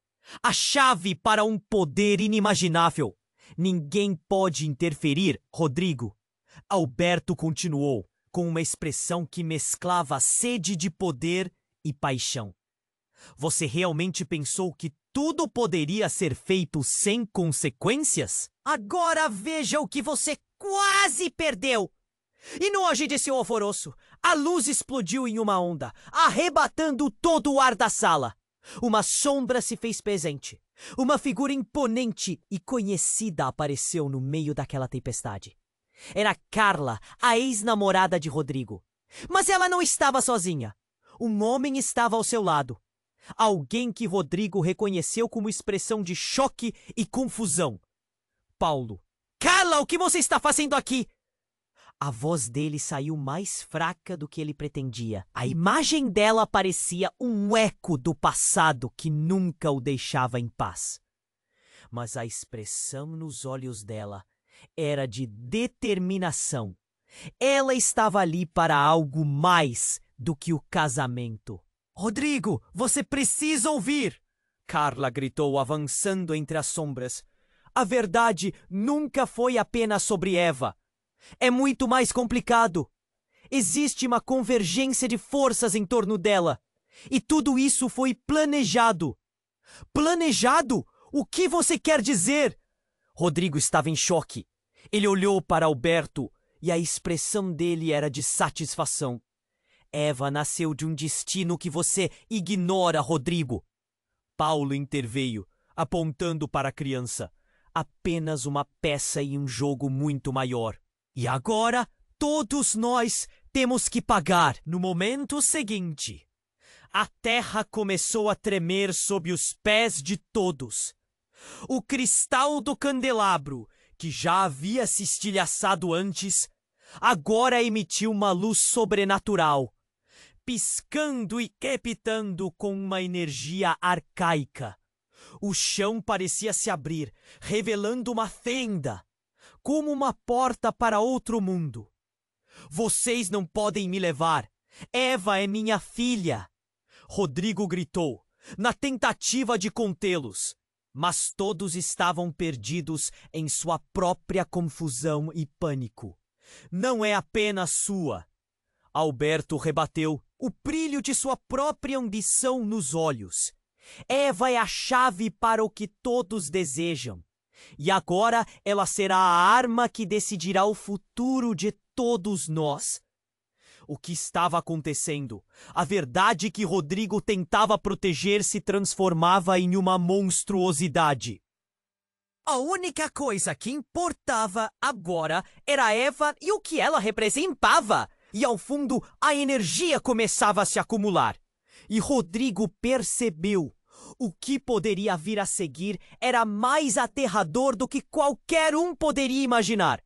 para um poder inimaginável. Ninguém pode interferir, Rodrigo. Alberto continuou, com uma expressão que mesclava sede de poder e paixão. Você realmente pensou que tudo poderia ser feito sem consequências? Agora veja o que você quase perdeu! E no auge de seu alvoroço, a luz explodiu em uma onda, arrebatando todo o ar da sala. Uma sombra se fez presente. Uma figura imponente e conhecida apareceu no meio daquela tempestade. Era Carla, a ex-namorada de Rodrigo. Mas ela não estava sozinha. Um homem estava ao seu lado. Alguém que Rodrigo reconheceu como expressão de choque e confusão. Paulo. Carla, o que você está fazendo aqui? A voz dele saiu mais fraca do que ele pretendia. A imagem dela parecia um eco do passado que nunca o deixava em paz. Mas a expressão nos olhos dela era de determinação. Ela estava ali para algo mais do que o casamento. Rodrigo, você precisa ouvir! Carla gritou, avançando entre as sombras. A verdade nunca foi apenas sobre Eva. É muito mais complicado. Existe uma convergência de forças em torno dela. E tudo isso foi planejado. Planejado? O que você quer dizer? Rodrigo estava em choque. Ele olhou para Alberto e a expressão dele era de satisfação. Eva nasceu de um destino que você ignora, Rodrigo. Paulo interveio, apontando para a criança. Apenas uma peça em um jogo muito maior. E agora, todos nós temos que pagar. No momento seguinte, a terra começou a tremer sob os pés de todos. O cristal do candelabro, que já havia se estilhaçado antes, agora emitiu uma luz sobrenatural, piscando e crepitando com uma energia arcaica. O chão parecia se abrir, revelando uma fenda, como uma porta para outro mundo. Vocês não podem me levar. Eva é minha filha. Rodrigo gritou, na tentativa de contê-los. Mas todos estavam perdidos em sua própria confusão e pânico. Não é apenas sua. Alberto rebateu, o brilho de sua própria ambição nos olhos. Eva é a chave para o que todos desejam. E agora ela será a arma que decidirá o futuro de todos nós. O que estava acontecendo? A verdade que Rodrigo tentava proteger se transformava em uma monstruosidade. A única coisa que importava agora era Eva e o que ela representava. E ao fundo, a energia começava a se acumular. E Rodrigo percebeu. O que poderia vir a seguir era mais aterrador do que qualquer um poderia imaginar.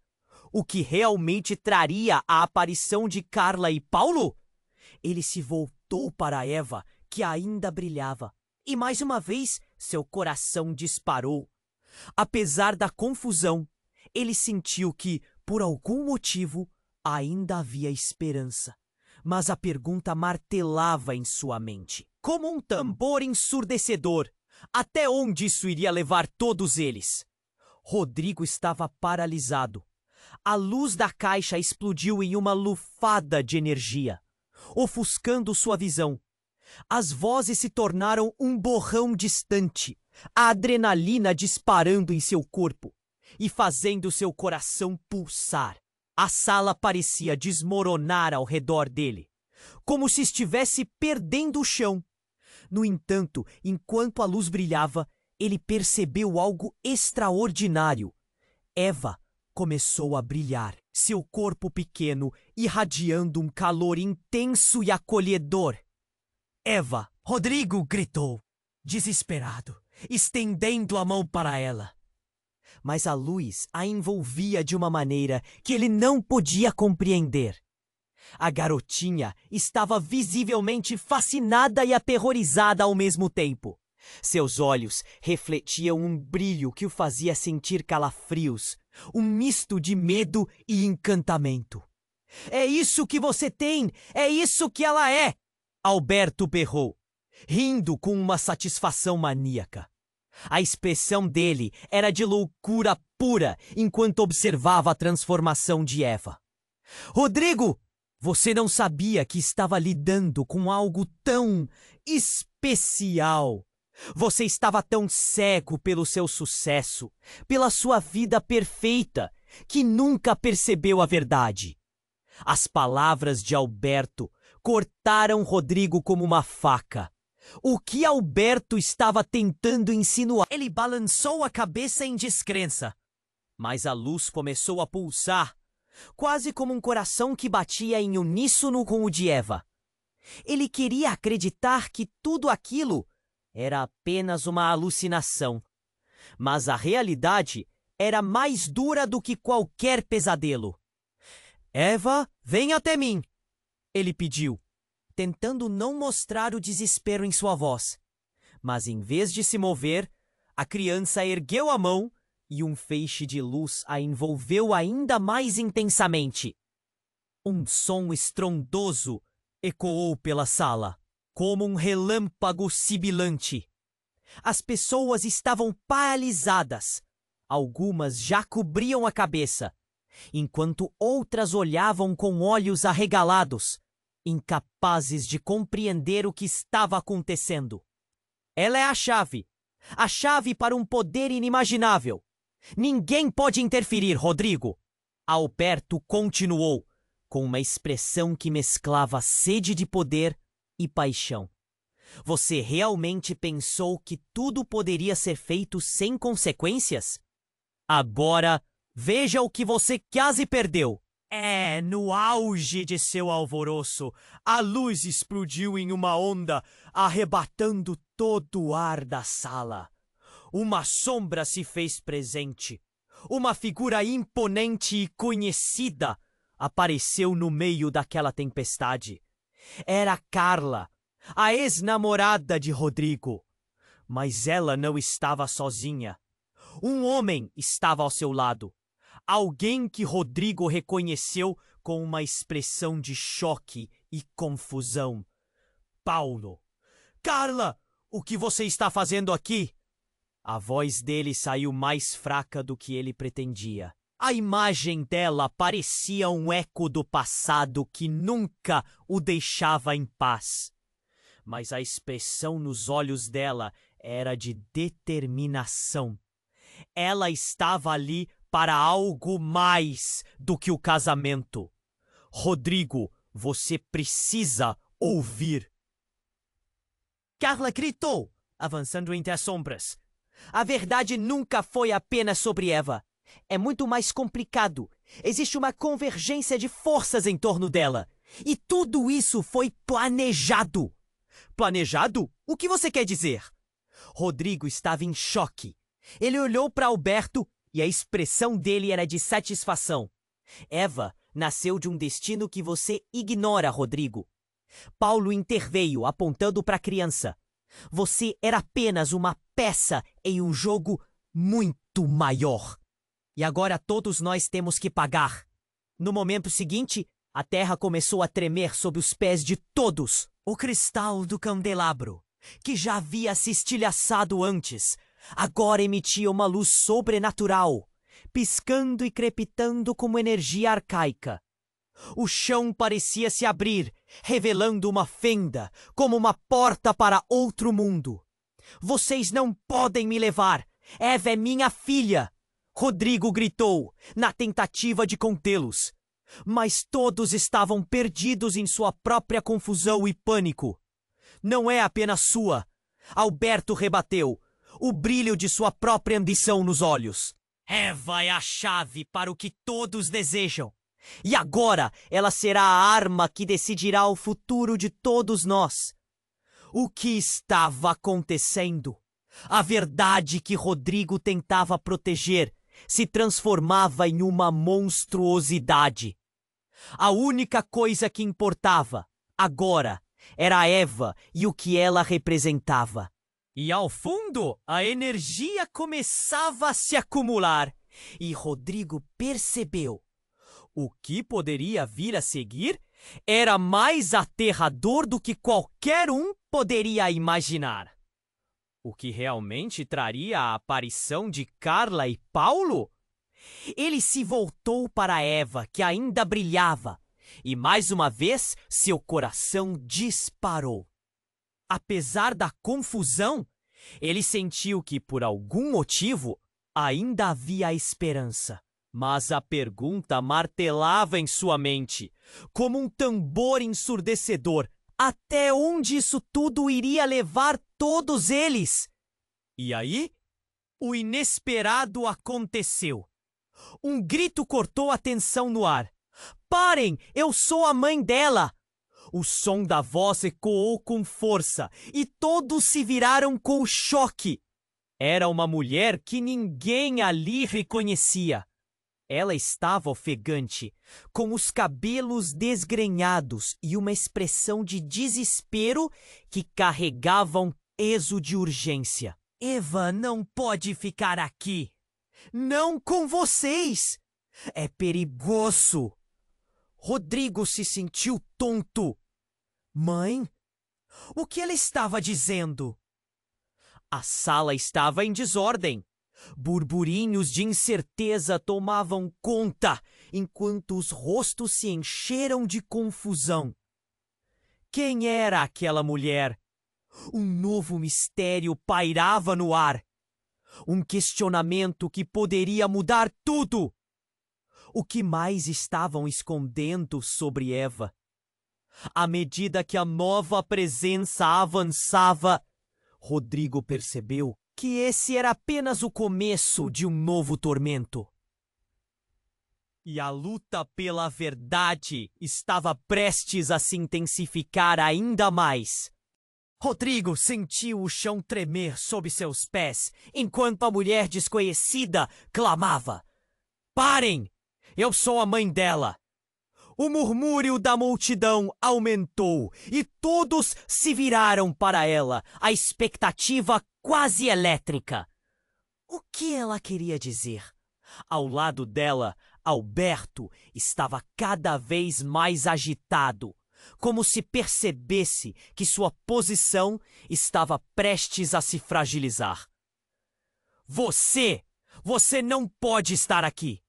O que realmente traria a aparição de Carla e Paulo? Ele se voltou para Eva, que ainda brilhava. E mais uma vez, seu coração disparou. Apesar da confusão, ele sentiu que, por algum motivo, ainda havia esperança. Mas a pergunta martelava em sua mente. Como um tambor ensurdecedor. Até onde isso iria levar todos eles? Rodrigo estava paralisado. A luz da caixa explodiu em uma lufada de energia, ofuscando sua visão. As vozes se tornaram um borrão distante, a adrenalina disparando em seu corpo e fazendo seu coração pulsar. A sala parecia desmoronar ao redor dele, como se estivesse perdendo o chão. No entanto, enquanto a luz brilhava, ele percebeu algo extraordinário. Eva começou a brilhar, seu corpo pequeno irradiando um calor intenso e acolhedor. Eva, Rodrigo gritou, desesperado, estendendo a mão para ela. Mas a luz a envolvia de uma maneira que ele não podia compreender. A garotinha estava visivelmente fascinada e aterrorizada ao mesmo tempo. Seus olhos refletiam um brilho que o fazia sentir calafrios, um misto de medo e encantamento. É isso que você tem! É isso que ela é! Alberto berrou, rindo com uma satisfação maníaca. A expressão dele era de loucura pura enquanto observava a transformação de Eva. Rodrigo! Você não sabia que estava lidando com algo tão especial. Você estava tão cego pelo seu sucesso, pela sua vida perfeita, que nunca percebeu a verdade. As palavras de Alberto cortaram Rodrigo como uma faca. O que Alberto estava tentando insinuar? Ele balançou a cabeça em descrença, mas a luz começou a pulsar, quase como um coração que batia em uníssono com o de Eva. Ele queria acreditar que tudo aquilo era apenas uma alucinação, mas a realidade era mais dura do que qualquer pesadelo. Eva, vem até mim, ele pediu, tentando não mostrar o desespero em sua voz. Mas em vez de se mover, a criança ergueu a mão e um feixe de luz a envolveu ainda mais intensamente. Um som estrondoso ecoou pela sala, como um relâmpago sibilante. As pessoas estavam paralisadas. Algumas já cobriam a cabeça, enquanto outras olhavam com olhos arregalados, incapazes de compreender o que estava acontecendo. Ela é a chave para um poder inimaginável. Ninguém pode interferir, Rodrigo. Alberto continuou, com uma expressão que mesclava sede de poder e paixão. Você realmente pensou que tudo poderia ser feito sem consequências? Agora, veja o que você quase perdeu. No auge de seu alvoroço, a luz explodiu em uma onda, arrebatando todo o ar da sala. Uma sombra se fez presente. Uma figura imponente e conhecida apareceu no meio daquela tempestade. Era Carla, a ex-namorada de Rodrigo. Mas ela não estava sozinha. Um homem estava ao seu lado. Alguém que Rodrigo reconheceu com uma expressão de choque e confusão. Paulo. Carla, o que você está fazendo aqui? A voz dele saiu mais fraca do que ele pretendia. A imagem dela parecia um eco do passado que nunca o deixava em paz. Mas a expressão nos olhos dela era de determinação. Ela estava ali para algo mais do que o casamento. Rodrigo, você precisa ouvir. Carla gritou, avançando entre as sombras. A verdade nunca foi apenas sobre Eva. É muito mais complicado. Existe uma convergência de forças em torno dela. E tudo isso foi planejado. Planejado? O que você quer dizer? Rodrigo estava em choque. Ele olhou para Alberto e a expressão dele era de satisfação. Eva nasceu de um destino que você ignora, Rodrigo. Paulo interveio, apontando para a criança. Você era apenas uma peça em um jogo muito maior. E agora todos nós temos que pagar. No momento seguinte, a terra começou a tremer sob os pés de todos. O cristal do candelabro, que já havia se estilhaçado antes, agora emitia uma luz sobrenatural, piscando e crepitando como energia arcaica. O chão parecia se abrir, revelando uma fenda, como uma porta para outro mundo. Vocês não podem me levar! Eva é minha filha! Rodrigo gritou, na tentativa de contê-los. Mas todos estavam perdidos em sua própria confusão e pânico. não é apenas sua. Alberto rebateu, o brilho de sua própria ambição nos olhos. Eva é a chave para o que todos desejam. E agora ela será a arma que decidirá o futuro de todos nós. O que estava acontecendo? A verdade que Rodrigo tentava proteger se transformava em uma monstruosidade. A única coisa que importava, agora, era Eva e o que ela representava. E ao fundo, a energia começava a se acumular. E Rodrigo percebeu. O que poderia vir a seguir era mais aterrador do que qualquer um poderia imaginar. O que realmente traria a aparição de Carla e Paulo? Ele se voltou para Eva, que ainda brilhava, e mais uma vez seu coração disparou. Apesar da confusão, ele sentiu que, por algum motivo, ainda havia esperança. Mas a pergunta martelava em sua mente, como um tambor ensurdecedor. Até onde isso tudo iria levar todos eles? E aí, o inesperado aconteceu. Um grito cortou a tensão no ar. Parem! Eu sou a mãe dela! O som da voz ecoou com força e todos se viraram com choque. Era uma mulher que ninguém ali reconhecia. Ela estava ofegante, com os cabelos desgrenhados e uma expressão de desespero que carregavam peso de urgência. Eva não pode ficar aqui. Não com vocês. É perigoso. Rodrigo se sentiu tonto. Mãe? O que ela estava dizendo? A sala estava em desordem. Burburinhos de incerteza tomavam conta, enquanto os rostos se encheram de confusão. Quem era aquela mulher? Um novo mistério pairava no ar. Um questionamento que poderia mudar tudo. O que mais estavam escondendo sobre Eva? À medida que a nova presença avançava, Rodrigo percebeu que esse era apenas o começo de um novo tormento. E a luta pela verdade estava prestes a se intensificar ainda mais. Rodrigo sentiu o chão tremer sob seus pés, enquanto a mulher desconhecida clamava: Parem! Eu sou a mãe dela! O murmúrio da multidão aumentou e todos se viraram para ela, a expectativa quase elétrica. O que ela queria dizer? Ao lado dela, Alberto estava cada vez mais agitado, como se percebesse que sua posição estava prestes a se fragilizar. Você não pode estar aqui!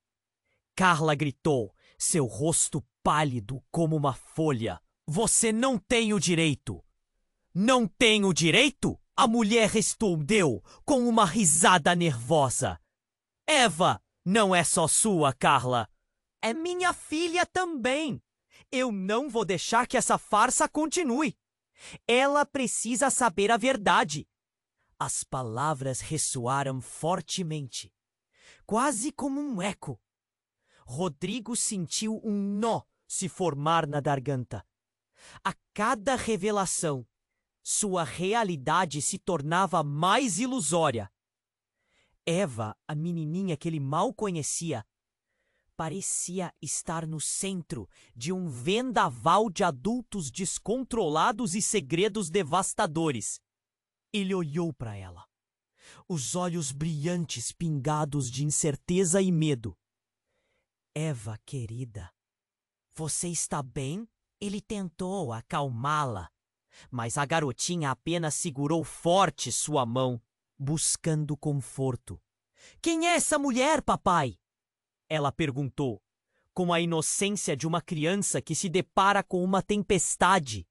Carla gritou, seu rosto pálido como uma folha. Você não tem o direito! Não tem o direito? A mulher respondeu com uma risada nervosa. Eva não é só sua, Carla. É minha filha também. Eu não vou deixar que essa farsa continue. Ela precisa saber a verdade. As palavras ressoaram fortemente, quase como um eco. Rodrigo sentiu um nó se formar na garganta. A cada revelação, sua realidade se tornava mais ilusória. Eva, a menininha que ele mal conhecia, parecia estar no centro de um vendaval de adultos descontrolados e segredos devastadores. Ele olhou para ela, os olhos brilhantes pingados de incerteza e medo. Eva, querida, você está bem? Ele tentou acalmá-la, mas a garotinha apenas segurou forte sua mão, buscando conforto. Quem é essa mulher, papai? Ela perguntou, com a inocência de uma criança que se depara com uma tempestade.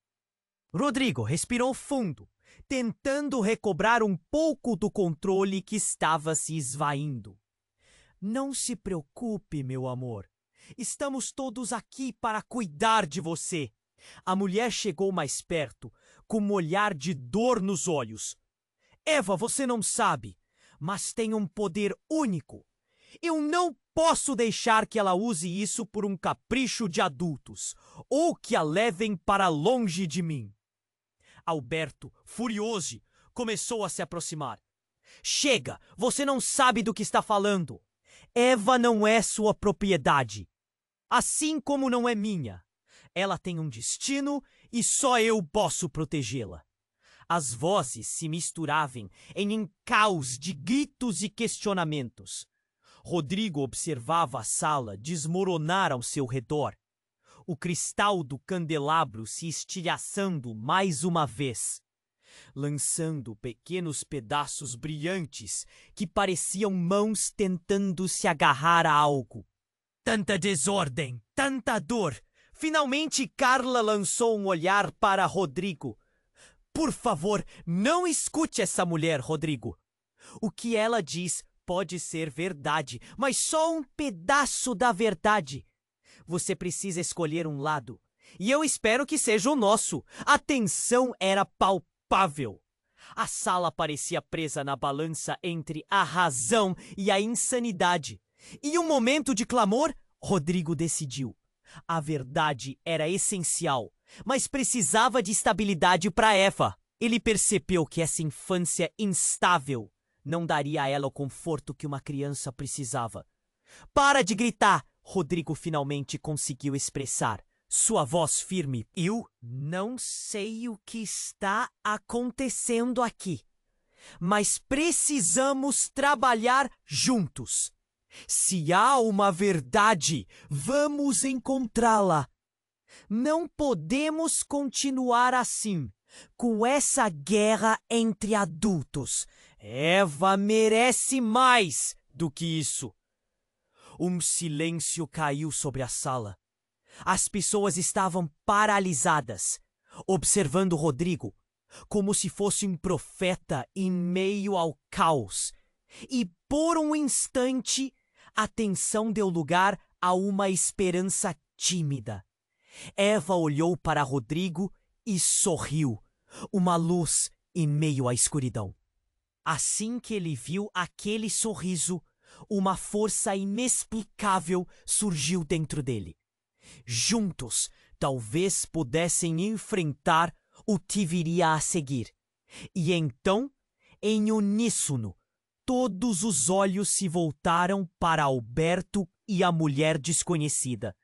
Rodrigo respirou fundo, tentando recobrar um pouco do controle que estava se esvaindo. Não se preocupe, meu amor. Estamos todos aqui para cuidar de você. A mulher chegou mais perto, com um olhar de dor nos olhos. Eva, você não sabe, mas tem um poder único. Eu não posso deixar que ela use isso por um capricho de adultos, ou que a levem para longe de mim. Alberto, furioso, começou a se aproximar. Chega, você não sabe do que está falando. Eva não é sua propriedade, assim como não é minha. Ela tem um destino e só eu posso protegê-la. As vozes se misturavam em um caos de gritos e questionamentos. Rodrigo observava a sala desmoronar ao seu redor. O cristal do candelabro se estilhaçando mais uma vez, lançando pequenos pedaços brilhantes que pareciam mãos tentando se agarrar a algo. Tanta desordem, tanta dor. Finalmente Carla lançou um olhar para Rodrigo. Por favor, não escute essa mulher, Rodrigo. O que ela diz pode ser verdade, mas só um pedaço da verdade. Você precisa escolher um lado, e eu espero que seja o nosso. A tensão era palpável. A sala parecia presa na balança entre a razão e a insanidade. Em um momento de clamor, Rodrigo decidiu. A verdade era essencial, mas precisava de estabilidade para Eva. Ele percebeu que essa infância instável não daria a ela o conforto que uma criança precisava. Para de gritar! Rodrigo finalmente conseguiu expressar. Sua voz firme. Eu não sei o que está acontecendo aqui, mas precisamos trabalhar juntos. Se há uma verdade, vamos encontrá-la. Não podemos continuar assim, com essa guerra entre adultos. Eva merece mais do que isso. Um silêncio caiu sobre a sala. As pessoas estavam paralisadas, observando Rodrigo, como se fosse um profeta em meio ao caos. E por um instante, a tensão deu lugar a uma esperança tímida. Eva olhou para Rodrigo e sorriu, uma luz em meio à escuridão. Assim que ele viu aquele sorriso, uma força inexplicável surgiu dentro dele. Juntos, talvez pudessem enfrentar o que viria a seguir. E então, em uníssono, todos os olhos se voltaram para Alberto e a mulher desconhecida,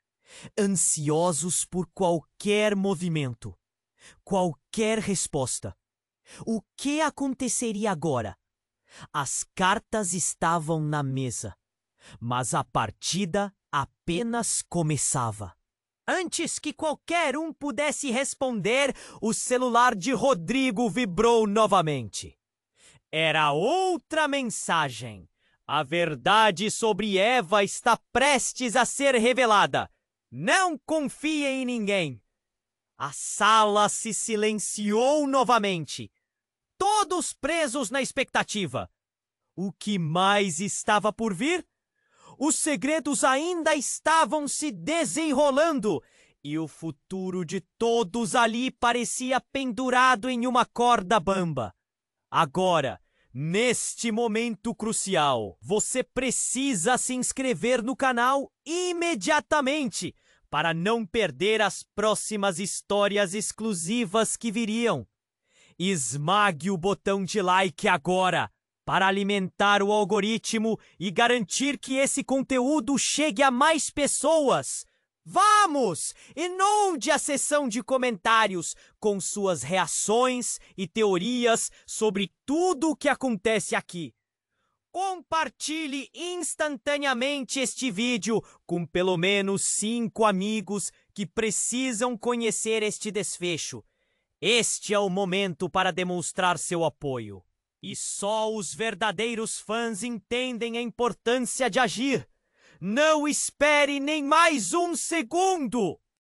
ansiosos por qualquer movimento, qualquer resposta. O que aconteceria agora? As cartas estavam na mesa, mas a partida apenas começava. Antes que qualquer um pudesse responder, o celular de Rodrigo vibrou novamente. Era outra mensagem. A verdade sobre Eva está prestes a ser revelada. Não confie em ninguém. A sala se silenciou novamente. Todos presos na expectativa. O que mais estava por vir? Os segredos ainda estavam se desenrolando e o futuro de todos ali parecia pendurado em uma corda bamba. Agora, neste momento crucial, você precisa se inscrever no canal imediatamente para não perder as próximas histórias exclusivas que viriam. Esmague o botão de like agora para alimentar o algoritmo e garantir que esse conteúdo chegue a mais pessoas. Vamos! Inunde a seção de comentários com suas reações e teorias sobre tudo o que acontece aqui. Compartilhe instantaneamente este vídeo com pelo menos 5 amigos que precisam conhecer este desfecho. Este é o momento para demonstrar seu apoio. E só os verdadeiros fãs entendem a importância de agir. Não espere nem mais um segundo!